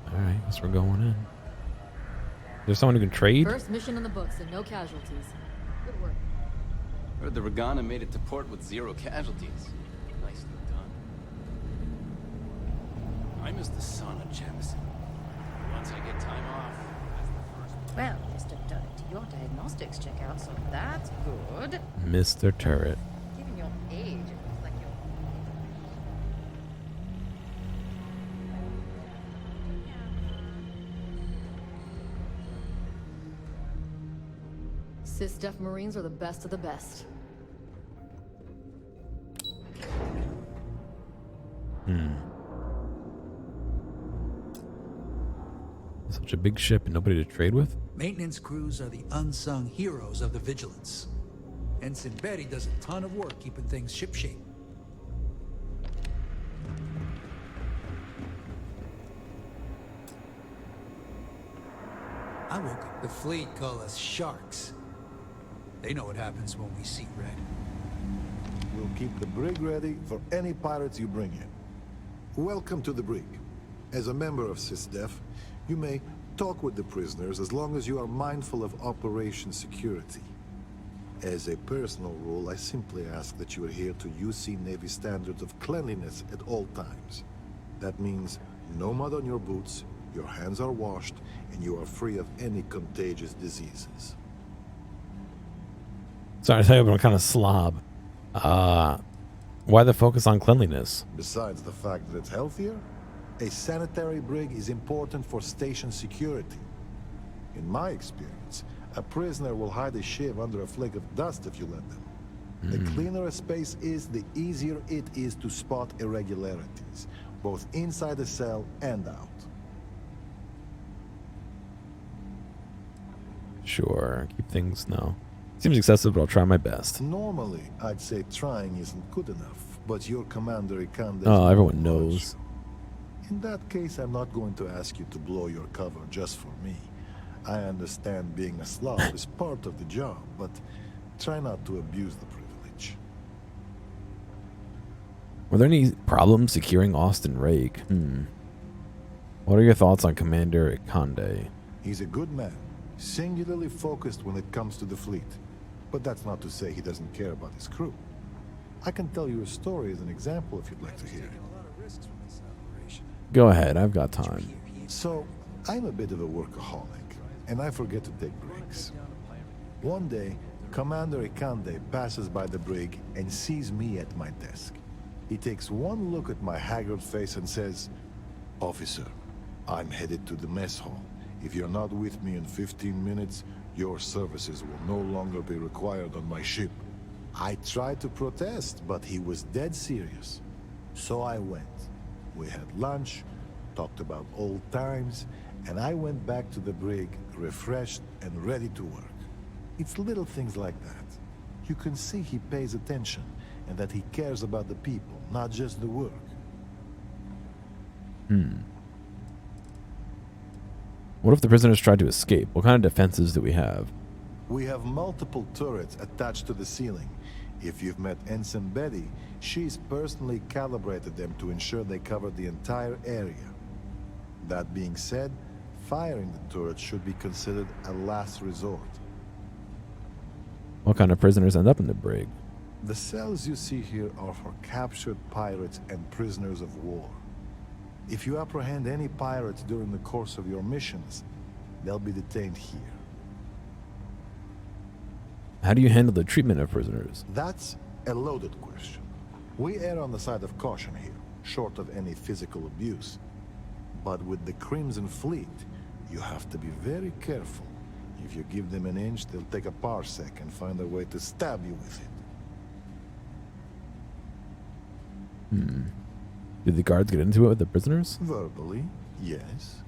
Alright, guess we're going in. There's someone who can trade? First mission in the books and no casualties. Good work. Heard the Regana made it to port with 0 casualties. Nicely done. I'm as the son of Jamison. One once I get time off. Well, Mr. Turret, your diagnostics check out, so that's good. Mr. Turret. Given your age, it looks like you're... Sys-Def Marines are the best of the best. Such a big ship and nobody to trade with? Maintenance crews are the unsung heroes of the Vigilance. Ensign Betty does a ton of work keeping things shipshape. I woke up. The fleet call us sharks. They know what happens when we see red. We'll keep the brig ready for any pirates you bring in. Welcome to the brig. As a member of SysDef, you may talk with the prisoners as long as you are mindful of operation security. As a personal rule, I simply ask that you adhere to UC Navy standards of cleanliness at all times. That means no mud on your boots, your hands are washed, and you are free of any contagious diseases. Sorry to tell you, but I'm kind of slob. Why the focus on cleanliness? Besides the fact that it's healthier, a sanitary brig is important for station security. In my experience, a prisoner will hide a shiv under a flake of dust if you let them. The cleaner a space is, the easier it is to spot irregularities, both inside the cell and out. Sure, keep things no. Seems excessive, but I'll try my best. Normally, I'd say trying isn't good enough, but your commander Ikande... Oh, everyone knows. In that case, I'm not going to ask you to blow your cover just for me. I understand being a slob is part of the job, but try not to abuse the privilege. Were there any problems securing Austin Rake? What are your thoughts on Commander Ikande? He's a good man, singularly focused when it comes to the fleet. But that's not to say he doesn't care about his crew. I can tell you a story as an example if you'd like to hear it. Go ahead, I've got time. So, I'm a bit of a workaholic, and I forget to take breaks. One day, Commander Ikande passes by the brig and sees me at my desk. He takes one look at my haggard face and says, "Officer, I'm headed to the mess hall. If you're not with me in 15 minutes, your services will no longer be required on my ship." I tried to protest, but he was dead serious. So I went. We had lunch, talked about old times, and I went back to the brig, refreshed and ready to work. It's little things like that. You can see he pays attention, and that he cares about the people, not just the work. What if the prisoners tried to escape? What kind of defenses do we have? We have multiple turrets attached to the ceiling. If you've met Ensign Betty, she's personally calibrated them to ensure they cover the entire area. That being said, firing the turrets should be considered a last resort. What kind of prisoners end up in the brig? The cells you see here are for captured pirates and prisoners of war. If you apprehend any pirates during the course of your missions, they'll be detained here. How do you handle the treatment of prisoners? That's a loaded question. We err on the side of caution here, short of any physical abuse. But with the Crimson Fleet, you have to be very careful. If you give them an inch, they'll take a parsec and find a way to stab you with it. Did the guards get into it with the prisoners? Verbally, yes.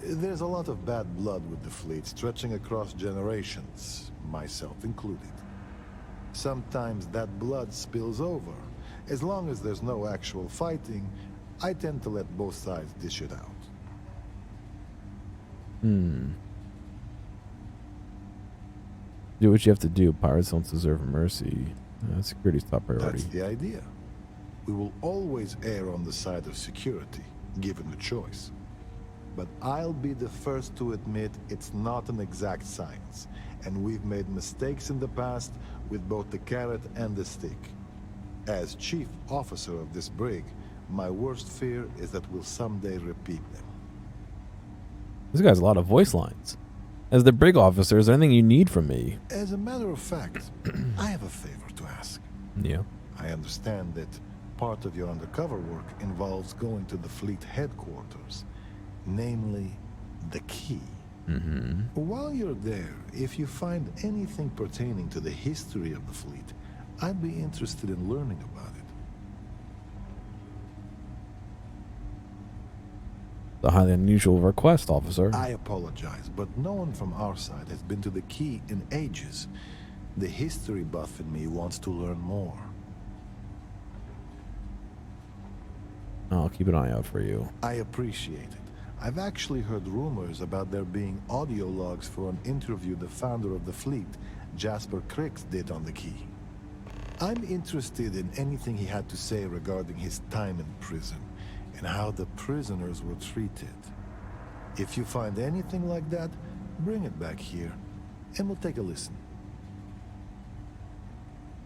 There's a lot of bad blood with the fleet, stretching across generations, myself included. Sometimes that blood spills over. As long as there's no actual fighting, I tend to let both sides dish it out. Do what you have to do. Pirates don't deserve mercy. Security's top priority. That's the idea. We will always err on the side of security, given the choice. But I'll be the first to admit it's not an exact science, and we've made mistakes in the past with both the carrot and the stick. As chief officer of this brig, my worst fear is that we'll someday repeat them. This guy's a lot of voice lines. As the brig officer, is there anything you need from me? As a matter of fact, I have a favor to ask. Yeah. I understand that part of your undercover work involves going to the fleet headquarters, namely the key. Mm-hmm. While you're there, if you find anything pertaining to the history of the fleet, I'd be interested in learning about it. A highly unusual request, officer. I apologize, but no one from our side has been to the key in ages. The history buff in me wants to learn more. I'll keep an eye out for you. I appreciate it. I've actually heard rumors about there being audio logs for an interview the founder of the fleet, Jasper Crix, did on the key. I'm interested in anything he had to say regarding his time in prison and how the prisoners were treated. If you find anything like that, bring it back here and we'll take a listen.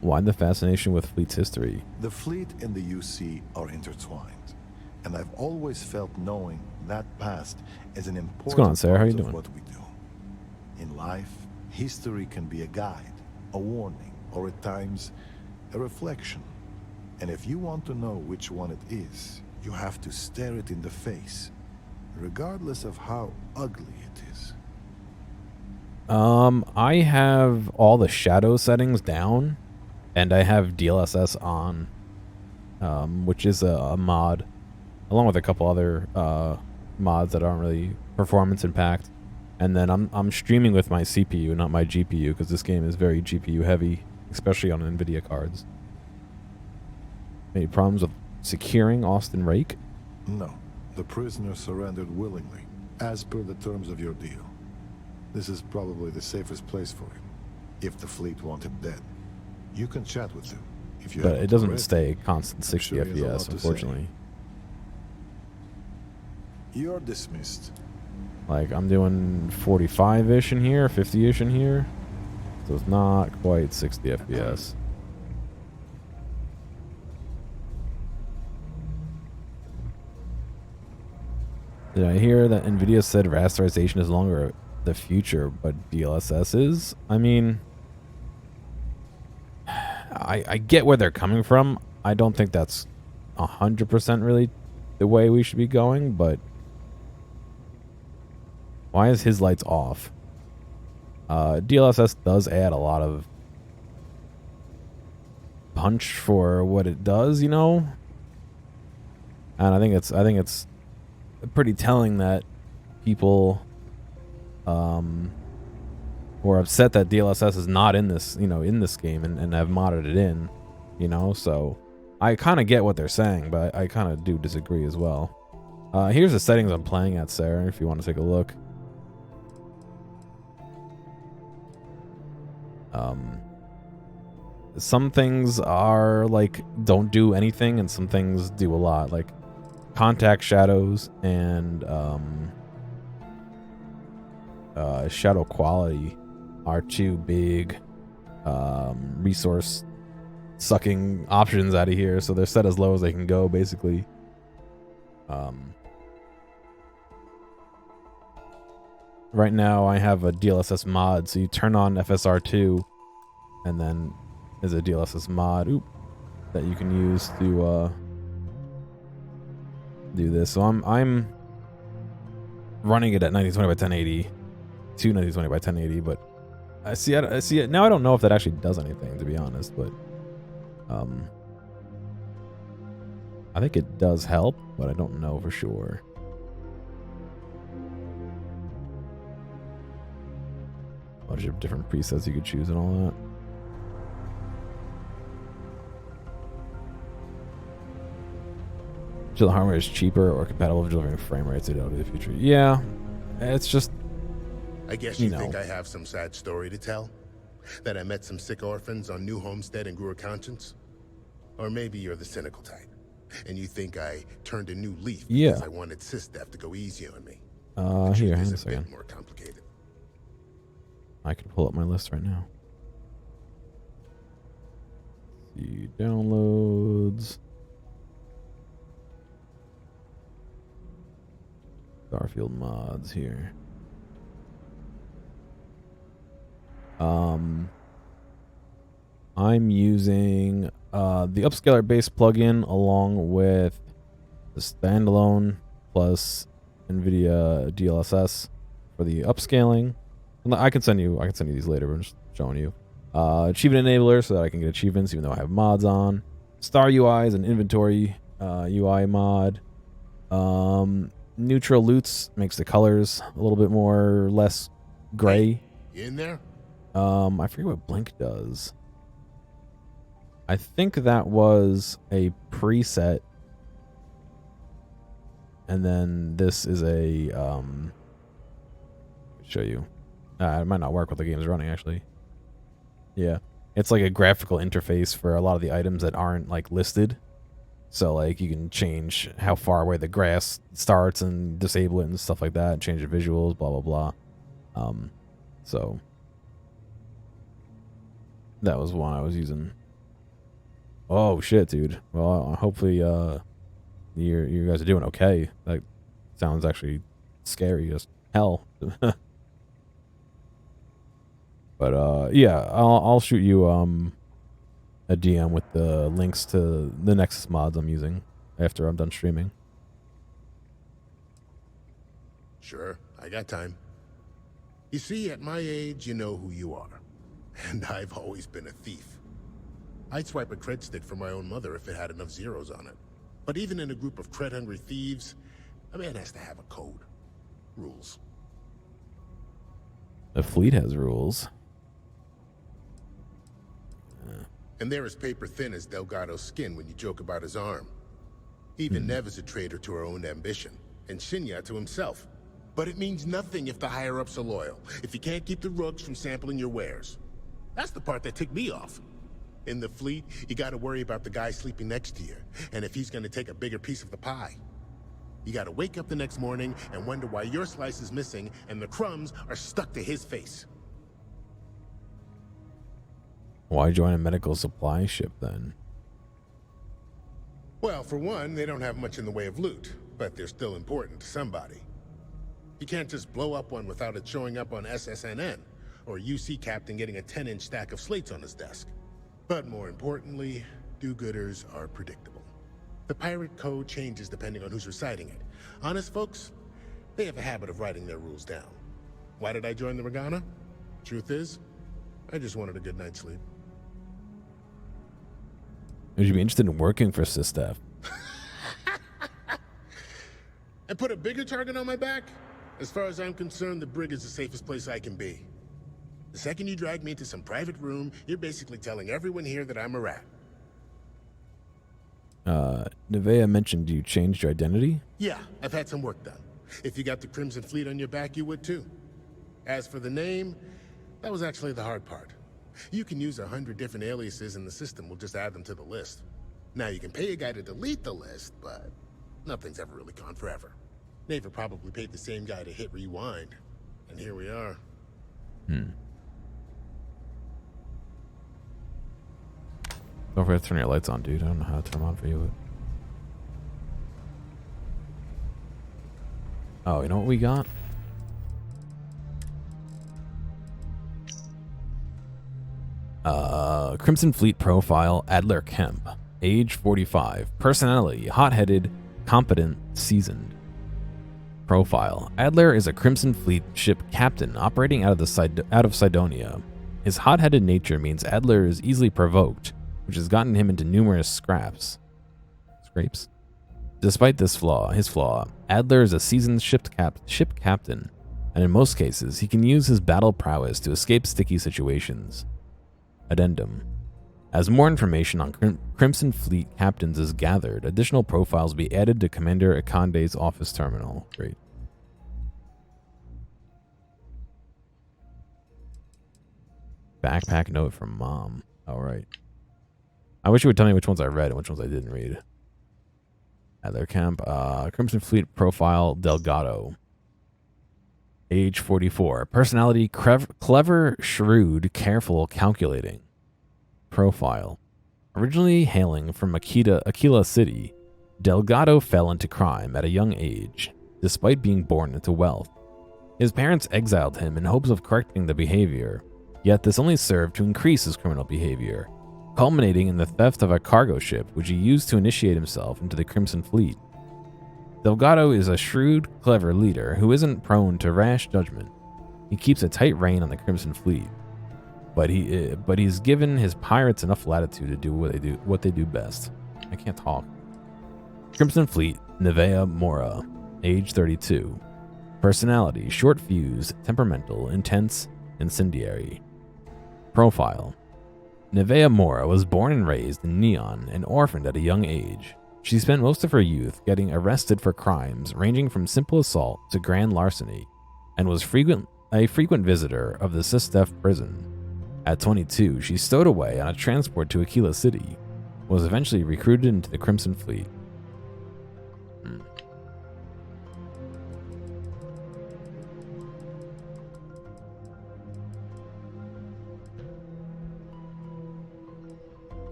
Why the fascination with fleet's history? The fleet and the UC are intertwined, and I've always felt knowing that past is an important What's going on, Sarah? How part you of doing? what we do. In life, history can be a guide, a warning, or at times, a reflection. And if you want to know which one it is, you have to stare it in the face, regardless of how ugly it is. I have all the shadow settings down, and I have DLSS on, which is a mod, along with a couple other mods that aren't really performance impact. And then I'm streaming with my CPU, not my GPU, because this game is very GPU heavy, especially on NVIDIA cards. Any problems with securing Austin Rake? No. The prisoner surrendered willingly, as per the terms of your deal. This is probably the safest place for him, if the fleet want him dead. You can chat with him, if you But haven't it doesn't already. stay constant 60 sure he has a lot FPS, to unfortunately. You're dismissed. Like, I'm doing 45-ish in here, 50-ish in here. So it's not quite 60 FPS. Did I hear that NVIDIA said rasterization is longer the future, but DLSS is? I mean, I get where they're coming from. I don't think that's 100% really the way we should be going, but why is his lights off? DLSS does add a lot of punch for what it does, you know? And I think it's pretty telling that people who are upset that DLSS is not in this, in this game and have modded it in, so I kind of get what they're saying, but I kind of do disagree as well. Here's the settings I'm playing at, Sarah, if you want to take a look. Some things are like don't do anything, and some things do a lot, like contact shadows and shadow quality are two big resource sucking options out of here, so they're set as low as they can go, basically. Right now I have a DLSS mod, so you turn on FSR2 and then there's a DLSS mod that you can use to do this. So I'm running it at 1920 by 1080 to 1920 by 1080, but I see it now. I don't know if that actually does anything, to be honest, but I think it does help, but I don't know for sure. A bunch of different presets you could choose and all that. So the hardware is cheaper or compatible with delivering frame rates in the future. Yeah, it's just. I guess you think I have some sad story to tell? That I met some sick orphans on New Homestead and grew a conscience? Or maybe you're the cynical type, and you think I turned a new leaf because I wanted SysDev to go easy on me. Here, hang on a second. More complicated. I can pull up my list right now. See downloads. Starfield mods here. I'm using the upscaler base plugin along with the standalone plus NVIDIA DLSS for the upscaling. And I can send you these later, but I'm just showing you. Achievement enabler so that I can get achievements even though I have mods on. Star UI is an inventory UI mod. Neutral loots makes the colors a little bit more less gray. You in there? I forget what blink does. I think that was a preset. And then this is a show you. It might not work while the game is running actually. Yeah. It's like a graphical interface for a lot of the items that aren't like listed. So like you can change how far away the grass starts and disable it and stuff like that, change the visuals, blah blah blah. So that was one I was using. Oh shit, dude. Well, hopefully you guys are doing okay. That sounds actually scary as hell. But yeah, I'll shoot you a DM with the links to the Nexus mods I'm using after I'm done streaming. Sure, I got time. You see, at my age, you know who you are. And I've always been a thief. I'd swipe a cred stick for my own mother if it had enough zeros on it. But even in a group of cred-hungry thieves, a man has to have a code. Rules. The fleet has rules. And they're as paper-thin as Delgado's skin when you joke about his arm. Even Nev is a traitor to her own ambition, and Shinya to himself. But it means nothing if the higher-ups are loyal, if you can't keep the rooks from sampling your wares. That's the part that ticked me off. In the fleet, you gotta worry about the guy sleeping next to you, and if he's gonna take a bigger piece of the pie. You gotta wake up the next morning and wonder why your slice is missing and the crumbs are stuck to his face. Why join a medical supply ship then? Well, for one, they don't have much in the way of loot, but they're still important to somebody. You can't just blow up one without it showing up on SSNN, or a UC captain getting a 10-inch stack of slates on his desk. But more importantly, do-gooders are predictable. The pirate code changes depending on who's reciting it. Honest folks, they have a habit of writing their rules down. Why did I join the Regana? Truth is, I just wanted a good night's sleep. Would you be interested in working for SysStaff? And put a bigger target on my back? As far as I'm concerned, the brig is the safest place I can be. The second you drag me into some private room, you're basically telling everyone here that I'm a rat. Nevea mentioned you changed your identity? Yeah, I've had some work done. If you got the Crimson Fleet on your back, you would too. As for the name, that was actually the hard part. You can use 100 different aliases and the system will just add them to the list. Now you can pay a guy to delete the list, but nothing's ever really gone forever. Neva probably paid the same guy to hit rewind, and here we are. Don't forget to turn your lights on, dude. I don't know how to turn them on for you. But... Oh, you know what we got? Crimson Fleet profile, Adler Kemp. Age 45. Personality, hot-headed, competent, seasoned. Profile. Adler is a Crimson Fleet ship captain operating out of Cydonia. His hot-headed nature means Adler is easily provoked, which has gotten him into numerous scrapes. Despite his flaw, Adler is a seasoned ship captain, and in most cases, he can use his battle prowess to escape sticky situations. Addendum. As more information on Crimson Fleet captains is gathered, additional profiles will be added to Commander Ikande's office terminal. Great. Backpack note from Mom. All right. I wish you would tell me which ones I read and which ones I didn't read. Adler Camp. Crimson Fleet profile, Delgado. Age 44. Personality, clever, shrewd, careful, calculating. Profile. Originally hailing from Aquila City, Delgado fell into crime at a young age. despite being born into wealth. His parents exiled him in hopes of correcting the behavior, yet this only served to increase his criminal behavior, culminating in the theft of a cargo ship which he used to initiate himself into the Crimson Fleet. Delgado is a shrewd, clever leader who isn't prone to rash judgment. He keeps a tight rein on the Crimson Fleet, but he's given his pirates enough latitude to do what they do best. I can't talk. Crimson Fleet, Nevea Mora, age 32. Personality, short fuse, temperamental, intense, incendiary. Profile. Nevea Mora was born and raised in Neon and orphaned at a young age. She spent most of her youth getting arrested for crimes ranging from simple assault to grand larceny, and was a frequent visitor of the Sistef prison. At 22, she stowed away on a transport to Aquila City, was eventually recruited into the Crimson Fleet.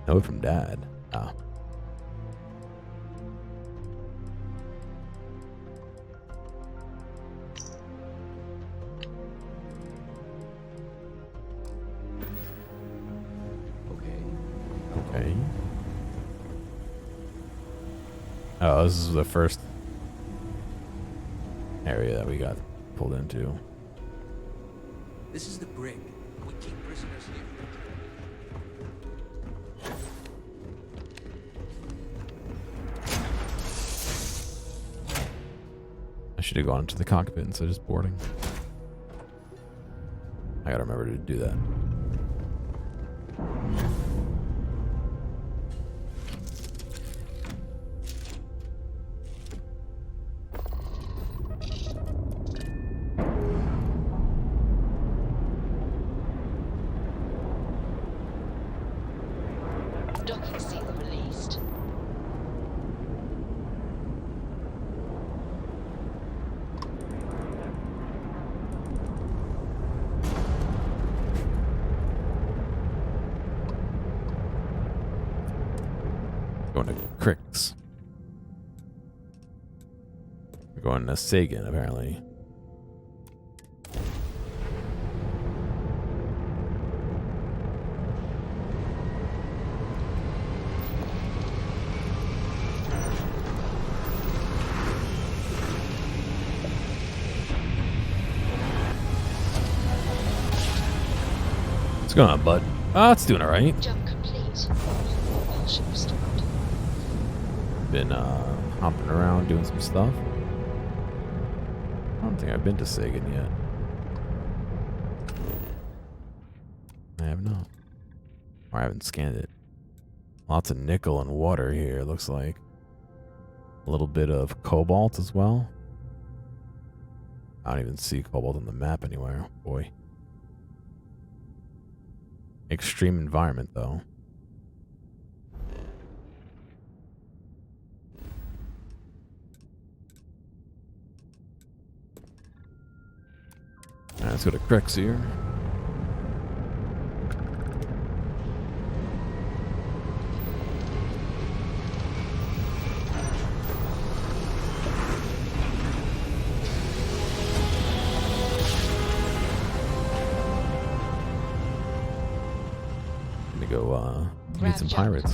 Note from Dad. Ah. Okay. Oh, this is the first area that we got pulled into. This is the brig. We keep prisoners here. I should have gone into the cockpit instead of just boarding. I gotta remember to do that. Docking seal released. Going to Cricks. We're going to Sagan, apparently. What's going on, bud? Oh, it's doing alright. Jump complete. All ship restored. Been hopping around doing some stuff. I don't think I've been to Sagan yet. I have not. Or I haven't scanned it. Lots of nickel and water here, looks like. A little bit of cobalt as well. I don't even see cobalt on the map anywhere. Boy. Extreme environment, though. Alright, let's go to Crix here. Go meet some pirates.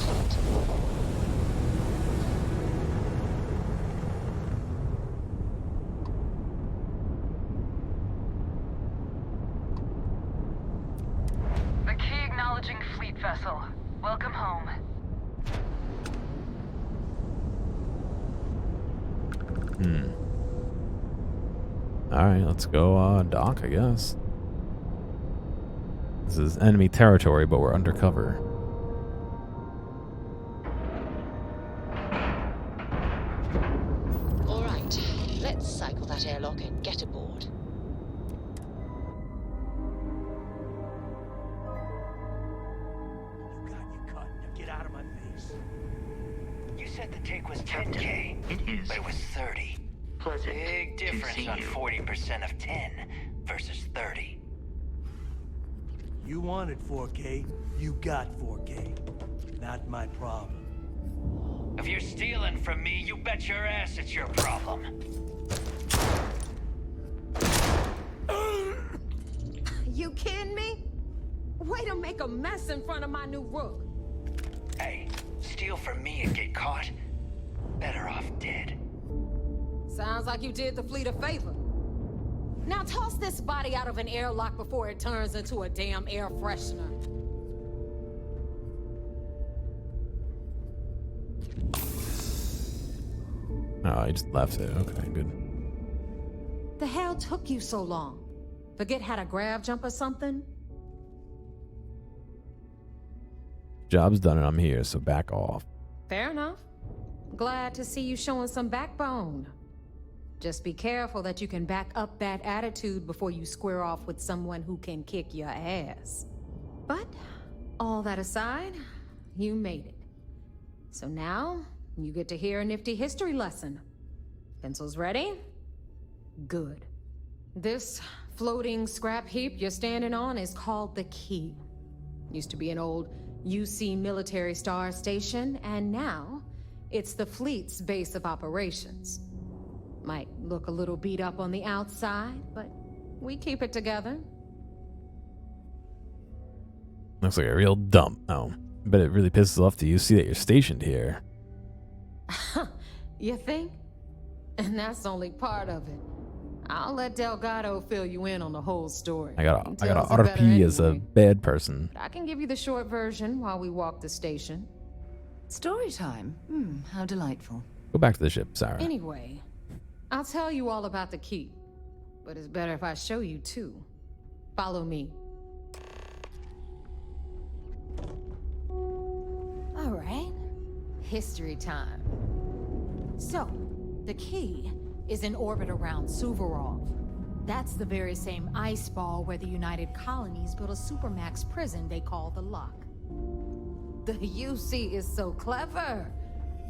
The key acknowledging fleet vessel. Welcome home. Alright, let's go dock, I guess. This is enemy territory, but we're undercover. All right, let's cycle that airlock and get aboard. You got your cut. Now get out of my face. You said the take was 10K. It is. But it was 30. Pleasant Big to difference see on you. 40% of 10 versus 30. You wanted 4K, you got 4K. Not my problem. If you're stealing from me, you bet your ass it's your problem. You kidding me? Way to make a mess in front of my new rook. Hey, steal from me and get caught? Better off dead. Sounds like you did the fleet a favor. Now toss this body out of an airlock before it turns into a damn air freshener. Oh, I just left it. Okay, good. The hell took you so long? Forget how to grav jump or something? Job's done and I'm here, so back off. Fair enough. Glad to see you showing some backbone. Just be careful that you can back up that attitude before you square off with someone who can kick your ass. But, all that aside, you made it. So now, you get to hear a nifty history lesson. Pencils ready? Good. This floating scrap heap you're standing on is called the Key. Used to be an old UC military star station, and now it's the fleet's base of operations. Might look a little beat up on the outside, but we keep it together. Looks like a real dump. Oh, but it really pisses off to you see that you're stationed here. You think? And that's only part of it. I'll let Delgado fill you in on the whole story. I got a RP as a bad person. I can give you the short version while we walk the station. Story time? How delightful. Go back to the ship, Sarah. Anyway, I'll tell you all about the Key. But it's better if I show you too. Follow me. All right. History time. So, the Key is in orbit around Suvorov. That's the very same ice ball where the United Colonies built a supermax prison they call the Lock. The UC is so clever.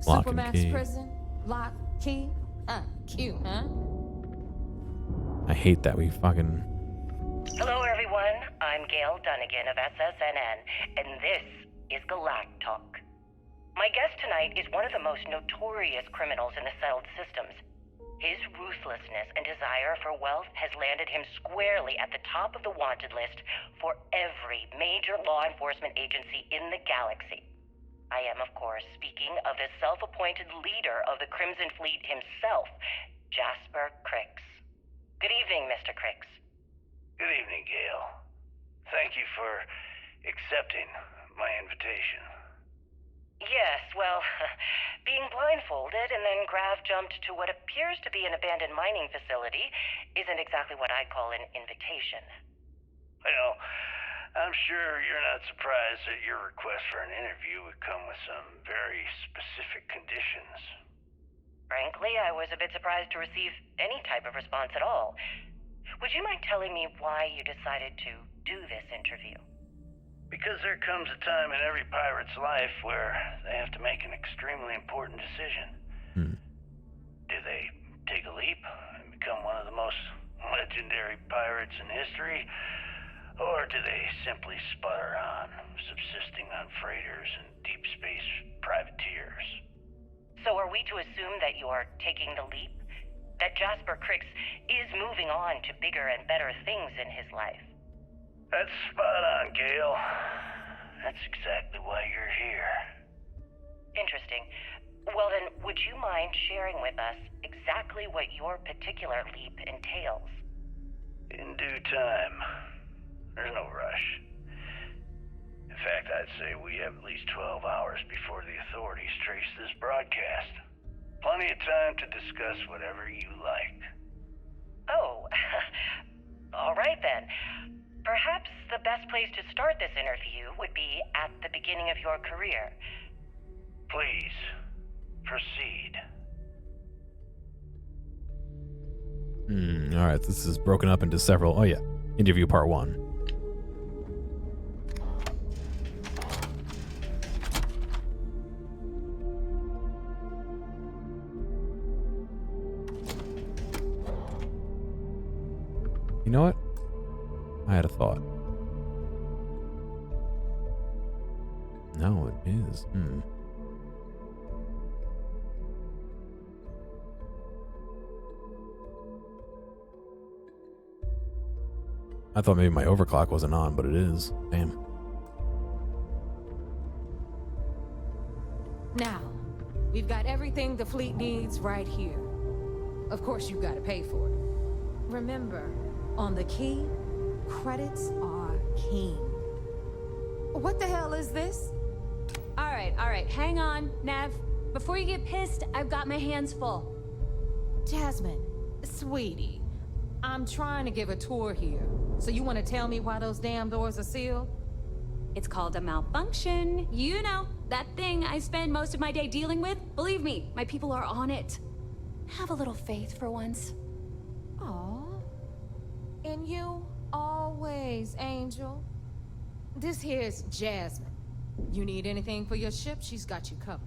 Lock and Supermax key. prison, lock, key. Cute, huh? I hate that we fucking... Hello, everyone. I'm Gail Dunnigan of SSNN, and this is Galactalk. My guest tonight is one of the most notorious criminals in the settled systems. His ruthlessness and desire for wealth has landed him squarely at the top of the wanted list for every major law enforcement agency in the galaxy. I am, of course, speaking of the self-appointed leader of the Crimson Fleet himself, Jasper Crix. Good evening, Mr. Crix. Good evening, Gail. Thank you for accepting my invitation. Yes, well, being blindfolded and then grav-jumped to what appears to be an abandoned mining facility isn't exactly what I'd call an invitation. Well, I'm sure you're not surprised that your request for an interview would come with some very specific conditions. Frankly, I was a bit surprised to receive any type of response at all. Would you mind telling me why you decided to do this interview? Because there comes a time in every pirate's life where they have to make an extremely important decision. Do they take a leap and become one of the most legendary pirates in history? Or do they simply sputter on, subsisting on freighters and deep space privateers? So are we to assume that you are taking the leap? That Jasper Crix is moving on to bigger and better things in his life? That's spot on, Gail. That's exactly why you're here. Interesting. Well then, would you mind sharing with us exactly what your particular leap entails? In due time. There's no rush. In fact, I'd say we have at least 12 hours before the authorities trace this broadcast. Plenty of time to discuss whatever you like. Oh, all right then. Perhaps the best place to start this interview would be at the beginning of your career. Please, proceed. Alright, this is broken up into several... Oh yeah, interview part 1. You know what? I had a thought. No, it is. I thought maybe my overclock wasn't on, but it is. Damn. Now, we've got everything the fleet needs right here. Of course, you've got to pay for it. Remember, on the key, credits are king. What the hell is this? All right, hang on, Nav. Before you get pissed, I've got my hands full. Jasmine, sweetie, I'm trying to give a tour here. So you want to tell me why those damn doors are sealed? It's called a malfunction. You know, that thing I spend most of my day dealing with. Believe me, my people are on it. Have a little faith for once. Aw. And you always, Angel. This here's Jasmine. You need anything for your ship, she's got you covered.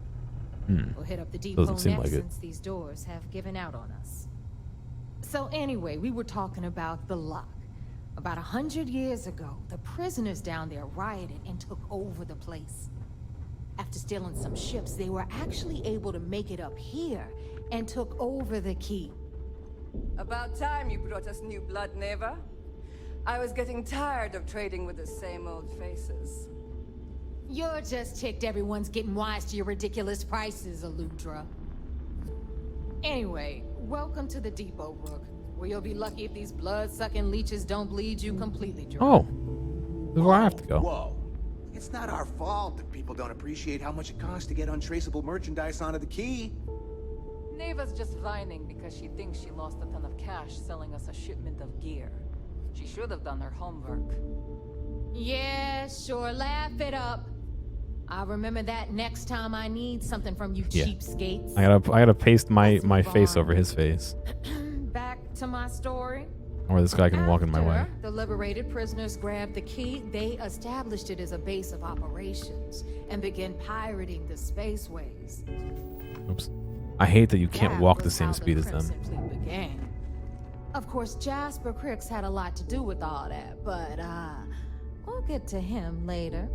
We'll hit up the depot next since these doors have given out on us. So anyway, we were talking about the lock. About 100 years ago, the prisoners down there rioted and took over the place. After stealing some ships, they were actually able to make it up here and took over the key. About time you brought us new blood, Neva. I was getting tired of trading with the same old faces. You're just ticked everyone's getting wise to your ridiculous prices, Aludra. Anyway, welcome to the depot, Rook, where you'll be lucky if these blood-sucking leeches don't bleed you completely dry. Oh. This is where I have to go. Whoa. It's not our fault that people don't appreciate how much it costs to get untraceable merchandise onto the key. Neva's just whining because she thinks she lost a ton of cash selling us a shipment of gear. She should have done her homework. Yeah, sure, laugh it up. I'll remember that next time I need something from you Yeah. cheapskates. I gotta paste my face over his face. Back to my story. Or this guy can walk in my way. After the liberated prisoners grabbed the key, they established it as a base of operations and began pirating the spaceways. Oops. I hate that you can't That walk the was same how speed as them. Crimson Fleet began. Of course, Jasper Cricks had a lot to do with all that, but we'll get to him later.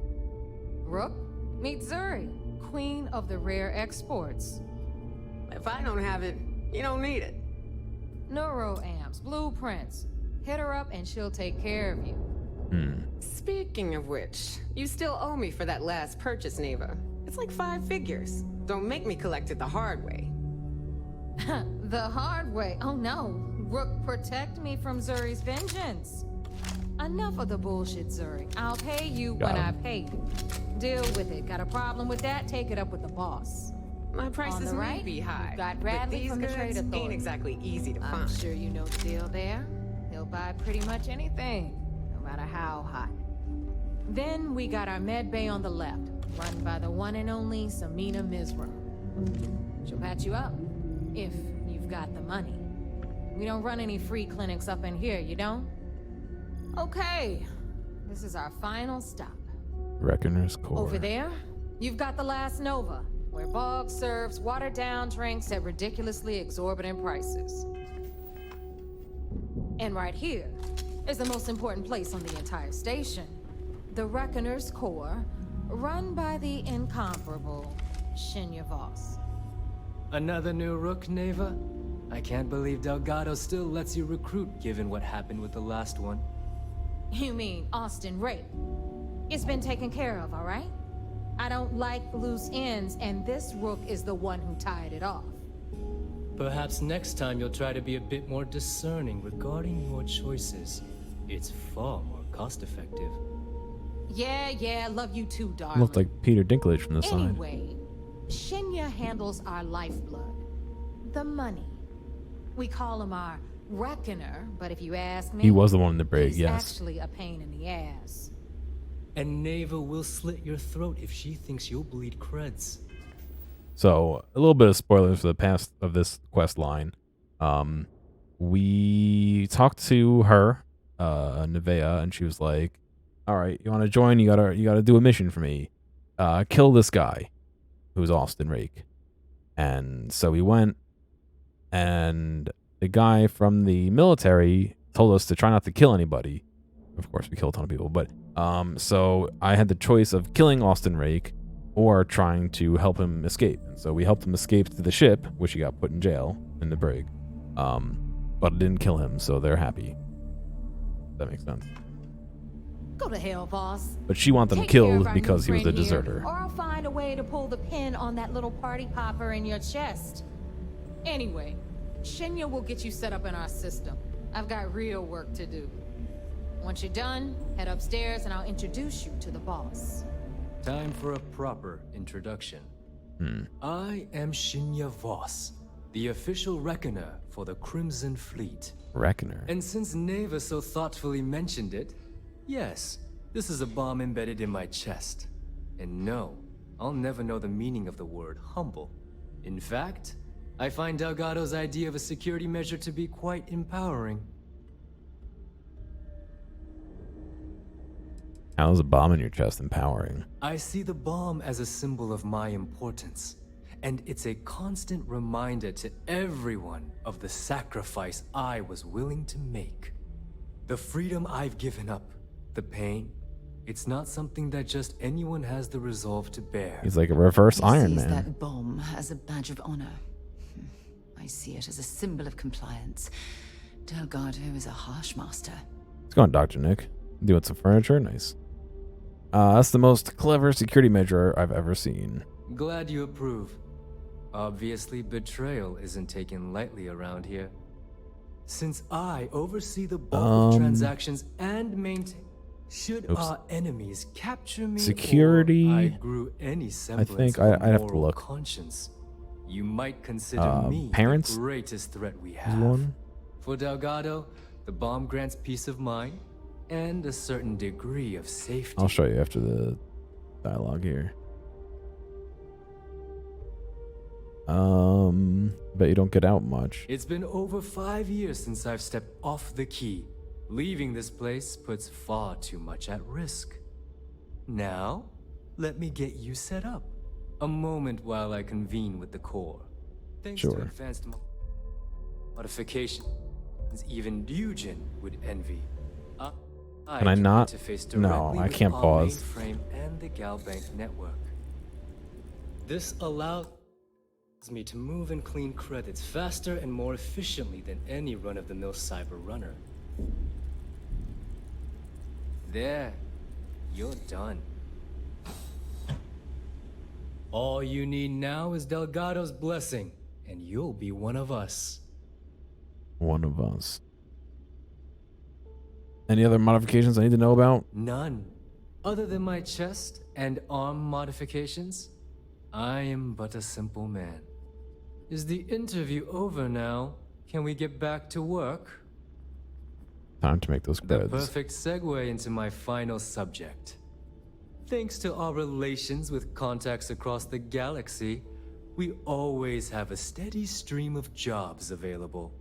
Rook, meet Zuri, queen of the rare exports. If I don't have it, you don't need it. Neuroamps, blueprints. Hit her up and she'll take care of you. Speaking of which, you still owe me for that last purchase, Neva. It's like 5 figures. Don't make me collect it the hard way. The hard way? Oh no. Rook, protect me from Zuri's vengeance. Enough of the bullshit, Zuri. I'll pay you when I pay you. Deal with it. Got a problem with that? Take it up with the boss. My prices On the may right, be high, you've got but Bradley these from the goods Trade Authority. ain't exactly easy to I'm find. sure you know the deal there. He'll buy pretty much anything, no matter how hot. Then we got our med bay on the left, run by the one and only Samina Mizra. She'll patch you up, if you've got the money. We don't run any free clinics up in here, you don't? Okay, this is our final stop. Reckoner's Core. Over there, you've got the last Nova, where Bog serves watered-down drinks at ridiculously exorbitant prices. And right here is the most important place on the entire station, the Reckoner's Core, run by the incomparable Shinya Voss. Another new Rook, Neva? I can't believe Delgado still lets you recruit, given what happened with the last one. You mean Austin Rape? It's been taken care of, all right? I don't like loose ends, and this Rook is the one who tied it off. Perhaps next time you'll try to be a bit more discerning regarding your choices. It's far more cost-effective. Yeah, love you too, darling. Looked like Peter Dinklage from the side. Anyway, Shinya handles our lifeblood, the money. We call him our Reckoner, but if you ask me, He was the one in the brig, he's yes. actually a pain in the ass. And Neva will slit your throat if she thinks you'll bleed creds. So, a little bit of spoilers for the past of this quest line. We talked to her, Nevea, and she was like, "All right, you want to join? You gotta do a mission for me. Kill this guy, who's Austin Rake." And so we went, and the guy from the military told us to try not to kill anybody. Of course, we killed a ton of people, but so I had the choice of killing Austin Rake or trying to help him escape. And so we helped him escape to the ship, which he got put in jail in the brig. But it didn't kill him, so they're happy. That makes sense. Go to hell, boss. But she wants him Take care of killed our because he new was a friend here, deserter. Or I'll find a way to pull the pin on that little party popper in your chest. Anyway, Shinya will get you set up in our system. I've got real work to do. Once you're done, head upstairs and I'll introduce you to the boss. Time for a proper introduction. I am Shinya Voss, the official reckoner for the Crimson Fleet. Reckoner. And since Neva so thoughtfully mentioned it, yes, this is a bomb embedded in my chest. And no, I'll never know the meaning of the word humble. In fact, I find Delgado's idea of a security measure to be quite empowering. How is a bomb in your chest empowering? I see the bomb as a symbol of my importance, and it's a constant reminder to everyone of the sacrifice I was willing to make. The freedom I've given up, the pain, it's not something that just anyone has the resolve to bear. He's like a reverse Iron He sees Man. that bomb as a badge of honor. I see it as a symbol of compliance. Delgado is a harsh master. What's going on, Dr. Nick? Doing some furniture? Nice. That's the most clever security measure I've ever seen. Glad you approve. Obviously, betrayal isn't taken lightly around here. Since I oversee the bulk of transactions and maintain, should our enemies capture me, security, or I grew any semblance I think of a I'd have to moral look. conscience, you might consider me parents? the greatest threat we have. One? For Delgado, the bomb grants peace of mind and a certain degree of safety. I'll show you after the dialogue here. Bet you don't get out much. It's been over 5 years since I've stepped off the key. Leaving this place puts far too much at risk. Now, let me get you set up. A moment while I convene with the core. Thanks to advanced modifications, even Dujin would envy. Can I not? Interface No, directly I with can't our pause. mainframe and the Galbank network. This allows me to move and clean credits faster and more efficiently than any run-of-the-mill cyber runner. There, you're done. All you need now is Delgado's blessing, and you'll be one of us. One of us. Any other modifications I need to know about? None. Other than my chest and arm modifications, I am but a simple man. Is the interview over now? Can we get back to work? Time to make those The creds. perfect segue into my final subject. Thanks to our relations with contacts across the galaxy, we always have a steady stream of jobs available.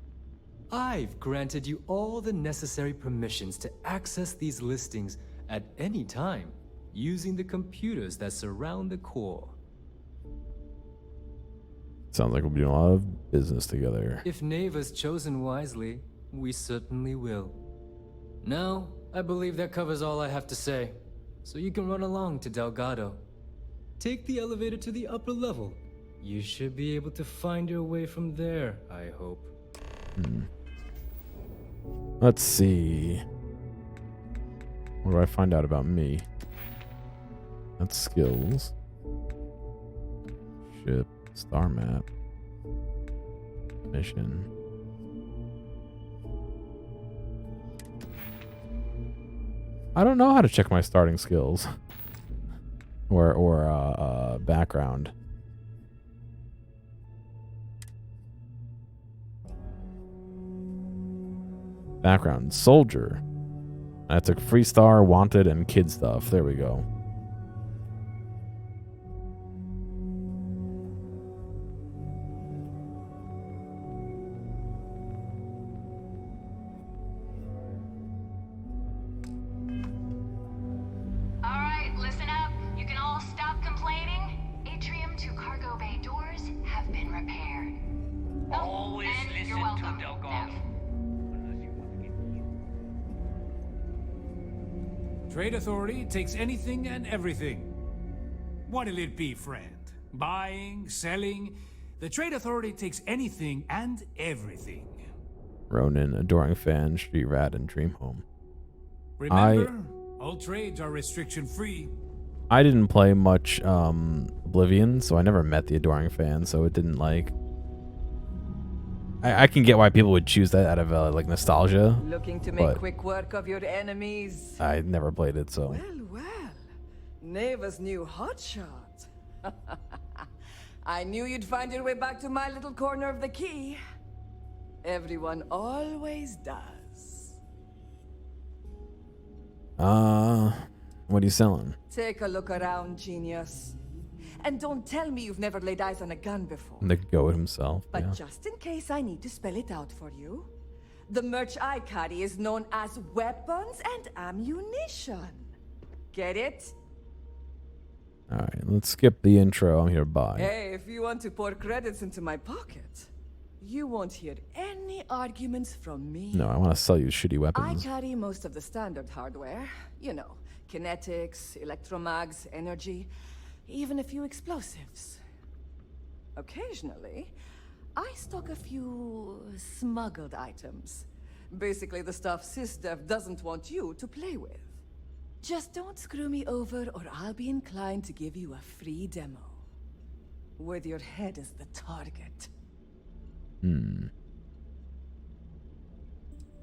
I've granted you all the necessary permissions to access these listings at any time, using the computers that surround the core. Sounds like we'll be doing a lot of business together. If Neva's chosen wisely, we certainly will. Now, I believe that covers all I have to say, so you can run along to Delgado. Take the elevator to the upper level. You should be able to find your way from there, I hope. Let's see. What do I find out about me? That's skills. Ship. Star map. Mission. I don't know how to check my starting skills. or background. Background. Soldier. I took free star, wanted, and kid stuff. There we go. Alright, listen up. You can all stop complaining. Atrium to cargo bay doors have been repaired. Always listen you're welcome, to Delgado. Trade Authority takes anything and everything. What'll it be, friend? Buying, selling? The Trade Authority takes anything and everything. Ronin, Adoring Fan, Street Rat, and Dream Home. Remember, All trades are restriction-free. I didn't play much Oblivion, so I never met the Adoring Fan, so it didn't like... I can get why people would choose that out of like nostalgia. Looking to make quick work of your enemies? I never played it, so... Well, Neva's new hotshot. I knew you'd find your way back to my little corner of the key. Everyone always does. What are you selling? Take a look around, genius. And don't tell me you've never laid eyes on a gun before. The goat himself, But yeah. just in case I need to spell it out for you, the merch I carry is known as weapons and ammunition. Get it? Alright, let's skip the intro. I'm here to buy. Hey, if you want to pour credits into my pocket, you won't hear any arguments from me. No, I want to sell you shitty I weapons. carry most of the standard hardware. You know, kinetics, electromags, energy, even a few explosives. Occasionally, I stock a few smuggled items. Basically the stuff SysDev doesn't want you to play with. Just don't screw me over or I'll be inclined to give you a free demo. With your head as the target.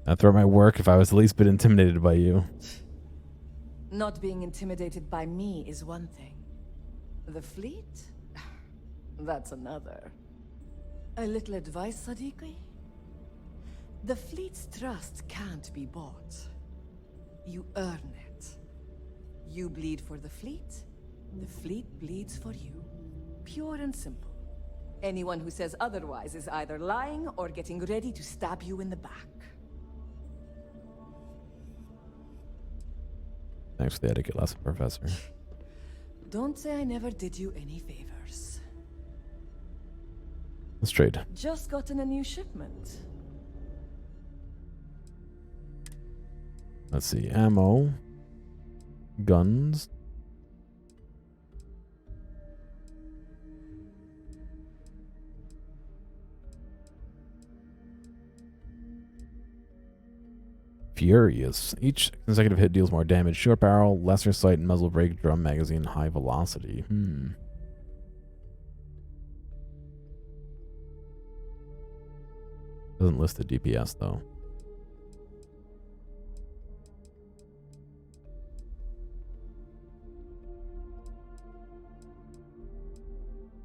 I'd throw my work if I was the least bit intimidated by you. Not being intimidated by me is one thing. The fleet? That's another. A little advice, Sadiqi? The fleet's trust can't be bought. You earn it. You bleed for the fleet bleeds for you. Pure and simple. Anyone who says otherwise is either lying or getting ready to stab you in the back. Thanks for the etiquette lesson, Professor. Don't say I never did you any favors. Let's trade. Just gotten a new shipment. Let's see. Ammo. Guns. Furious. Each consecutive hit deals more damage. Short barrel, lesser sight, muzzle brake, drum magazine, high velocity. Doesn't list the DPS though.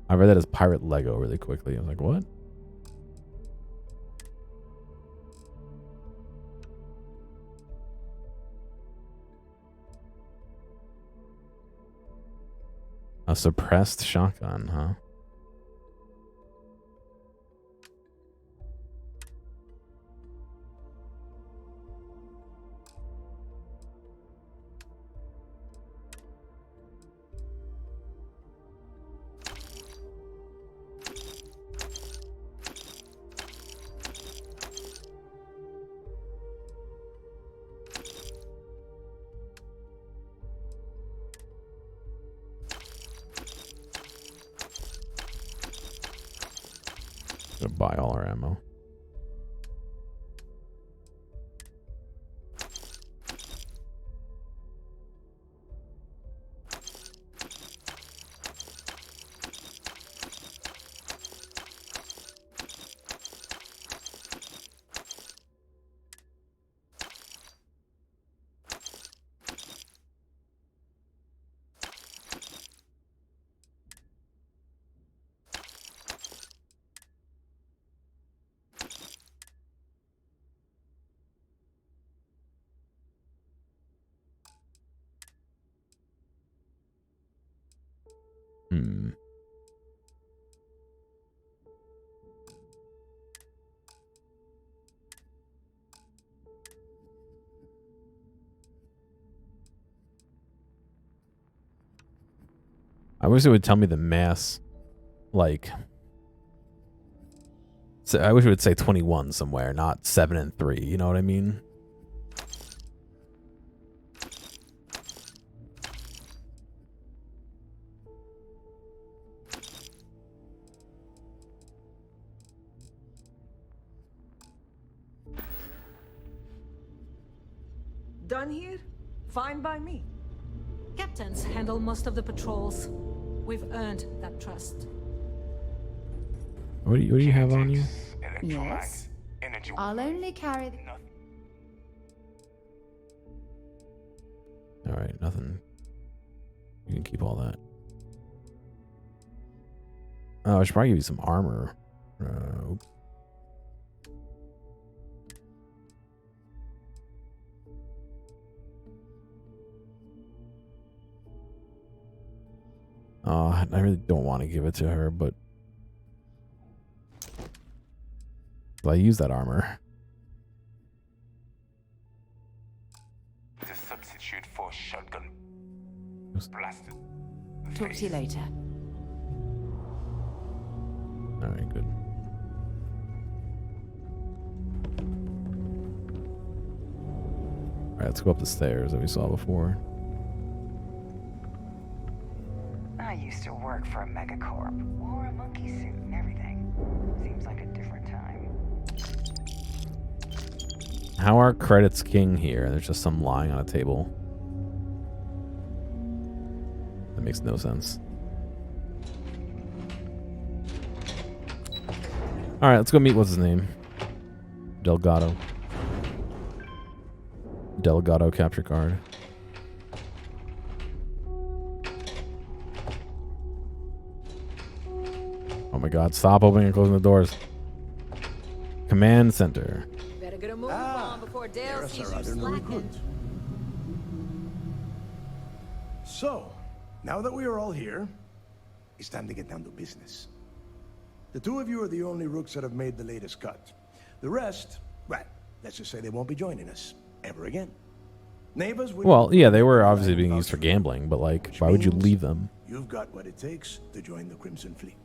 I read that as Pirate Lego really quickly. I was like, what? A suppressed shotgun, huh? Gonna buy all our ammo. I wish it would tell me the mass, like... So I wish it would say 21 somewhere, not 7 and 3, you know what I mean? Done here? Fine by me. Captains handle most of the patrols. We've earned that trust. What do you have on you? Yes. I'll only carry the... All right, nothing. You can keep all that. Oh, I should probably give you some armor. I really don't want to give it to her, but I use that armor. The substitute for shotgun. Blasted. Talk to you later. All right, good. All right, let's go up the stairs that we saw before. I used to work for a megacorp. Wore a monkey suit and everything. Seems like a different time. How are credits king here? There's just some lying on a table. That makes no sense. All right, let's go meet what's his name. Delgado capture card. Oh my god, stop opening and closing the doors. Command center. Better get a move on before Dale sees you slacking. So, now that we are all here, it's time to get down to business. The two of you are the only rooks that have made the latest cut. The rest, well, let's just say they won't be joining us ever again. Neighbors, well, yeah, they were obviously being used for gambling, but like, why would you leave them? You've got what it takes to join the Crimson Fleet.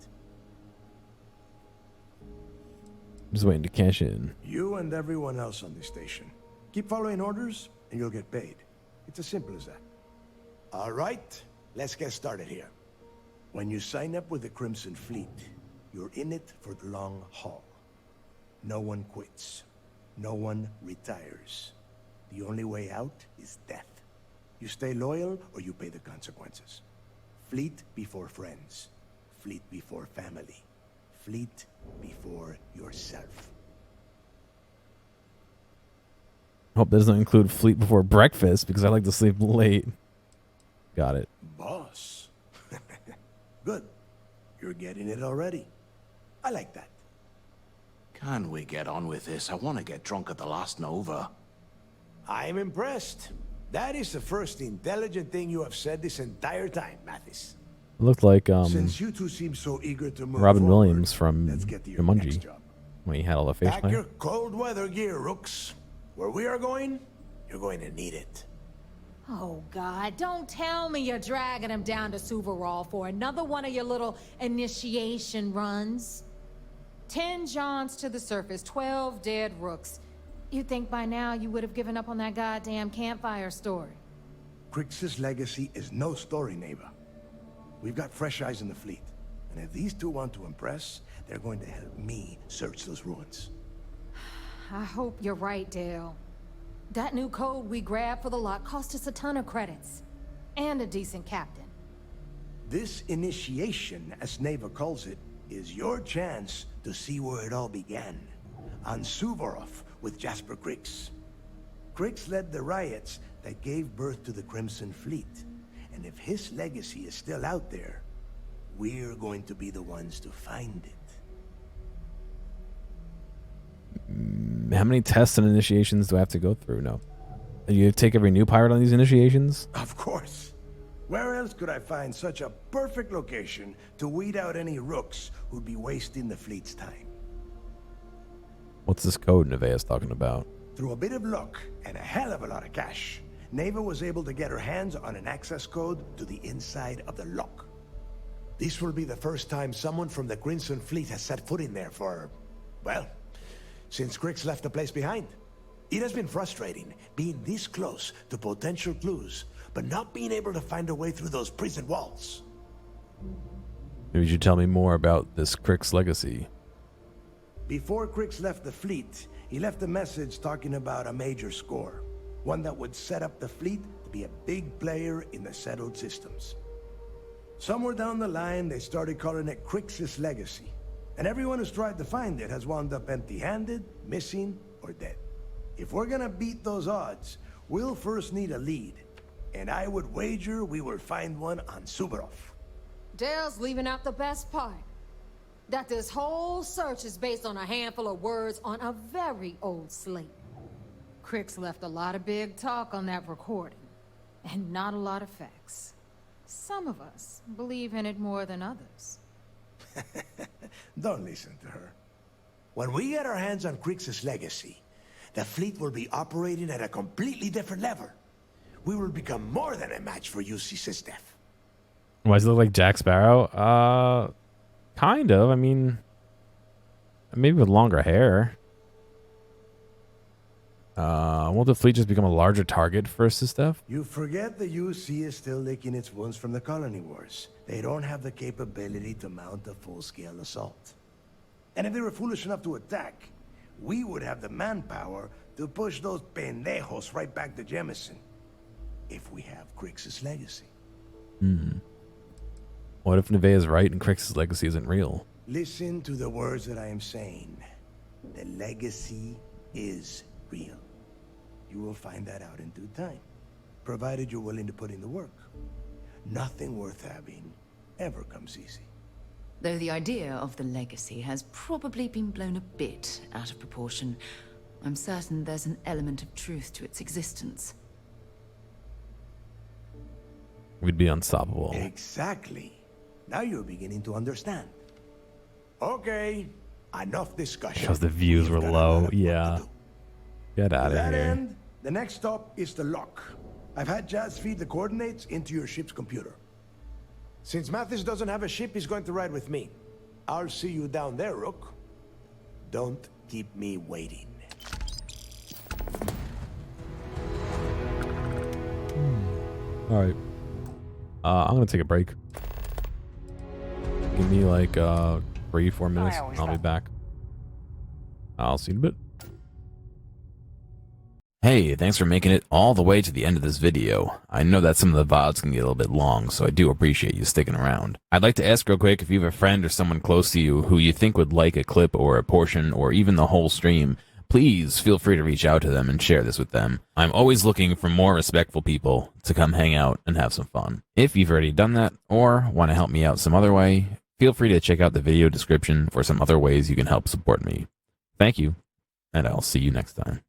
Just waiting to cash in. You and everyone else on this station. Keep following orders, and you'll get paid. It's as simple as that. All right, let's get started here. When you sign up with the Crimson Fleet, you're in it for the long haul. No one quits. No one retires. The only way out is death. You stay loyal or you pay the consequences. Fleet before friends. Fleet before family. Fleet before yourself. Hope that doesn't include fleet before breakfast because I like to sleep late. Got it. Boss. Good. You're getting it already. I like that. Can we get on with this? I want to get drunk at the last Nova. I'm impressed. That is the first intelligent thing you have said this entire time, Mathis. It looked like Since you two seem so eager to move Robin forward, Williams from Jumanji when he had all the face pack paint. your cold weather gear, Rooks. Where we are going, you're going to need it. Oh, God, don't tell me you're dragging him down to Suvarol for another one of your little initiation runs. 10 Johns to the surface, 12 dead Rooks. You'd think by now you would have given up on that goddamn campfire story. Crix's legacy is no story, neighbor. We've got fresh eyes in the fleet. And if these two want to impress, they're going to help me search those ruins. I hope you're right, Dale. That new code we grabbed for the lot cost us a ton of credits. And a decent captain. This initiation, as Neva calls it, is your chance to see where it all began. On Suvorov with Jasper Crix. Crix led the riots that gave birth to the Crimson Fleet. And if his legacy is still out there, we're going to be the ones to find it. How many tests and initiations do I have to go through? No. You take every new pirate on these initiations? Of course. Where else could I find such a perfect location to weed out any rooks who'd be wasting the fleet's time? What's this code Nevaeh's talking about? Through a bit of luck and a hell of a lot of cash, Neva was able to get her hands on an access code to the inside of the lock. This will be the first time someone from the Crimson Fleet has set foot in there for, well, since Crix left the place behind. It has been frustrating being this close to potential clues, but not being able to find a way through those prison walls. Maybe you should tell me more about this Crix legacy. Before Crix left the fleet, he left a message talking about a major score. One that would set up the fleet to be a big player in the settled systems. Somewhere down the line, they started calling it Crixus Legacy. And everyone who's tried to find it has wound up empty-handed, missing, or dead. If we're gonna beat those odds, we'll first need a lead. And I would wager we will find one on Suvorov. Dale's leaving out the best part. That this whole search is based on a handful of words on a very old slate. Crix left a lot of big talk on that recording, and not a lot of facts. Some of us believe in it more than others. Don't listen to her. When we get our hands on Crixus Legacy, the fleet will be operating at a completely different level. We will become more than a match for UC Systef. Why does it look like Jack Sparrow? Kind of. I mean, maybe with longer hair. Won't the fleet just become a larger target for Systef? You forget the UC is still licking its wounds from the colony wars. They don't have the capability to mount a full-scale assault. And if they were foolish enough to attack, we would have the manpower to push those pendejos right back to Jemison. If we have Crixus Legacy. What if Nevaeh is right and Crix's legacy isn't real? Listen to the words that I am saying. The legacy is real. You will find that out in due time, provided you're willing to put in the work. Nothing worth having ever comes easy. Though the idea of the legacy has probably been blown a bit out of proportion, I'm certain there's an element of truth to its existence. We'd be unstoppable. Exactly. Now you're beginning to understand. Okay, enough discussion. Because the views were low. Yeah. Get out of To that here. end, the next stop is the lock. I've had Jazz feed the coordinates into your ship's computer. Since Mathis doesn't have a ship, he's going to ride with me. I'll see you down there, Rook. Don't keep me waiting. All right. I'm gonna take a break. Give me like 3-4 minutes. I'll be back. I'll see you in a bit. Hey, thanks for making it all the way to the end of this video. I know that some of the VODs can get a little bit long, so I do appreciate you sticking around. I'd like to ask real quick if you have a friend or someone close to you who you think would like a clip or a portion or even the whole stream, please feel free to reach out to them and share this with them. I'm always looking for more respectful people to come hang out and have some fun. If you've already done that or want to help me out some other way, feel free to check out the video description for some other ways you can help support me. Thank you, and I'll see you next time.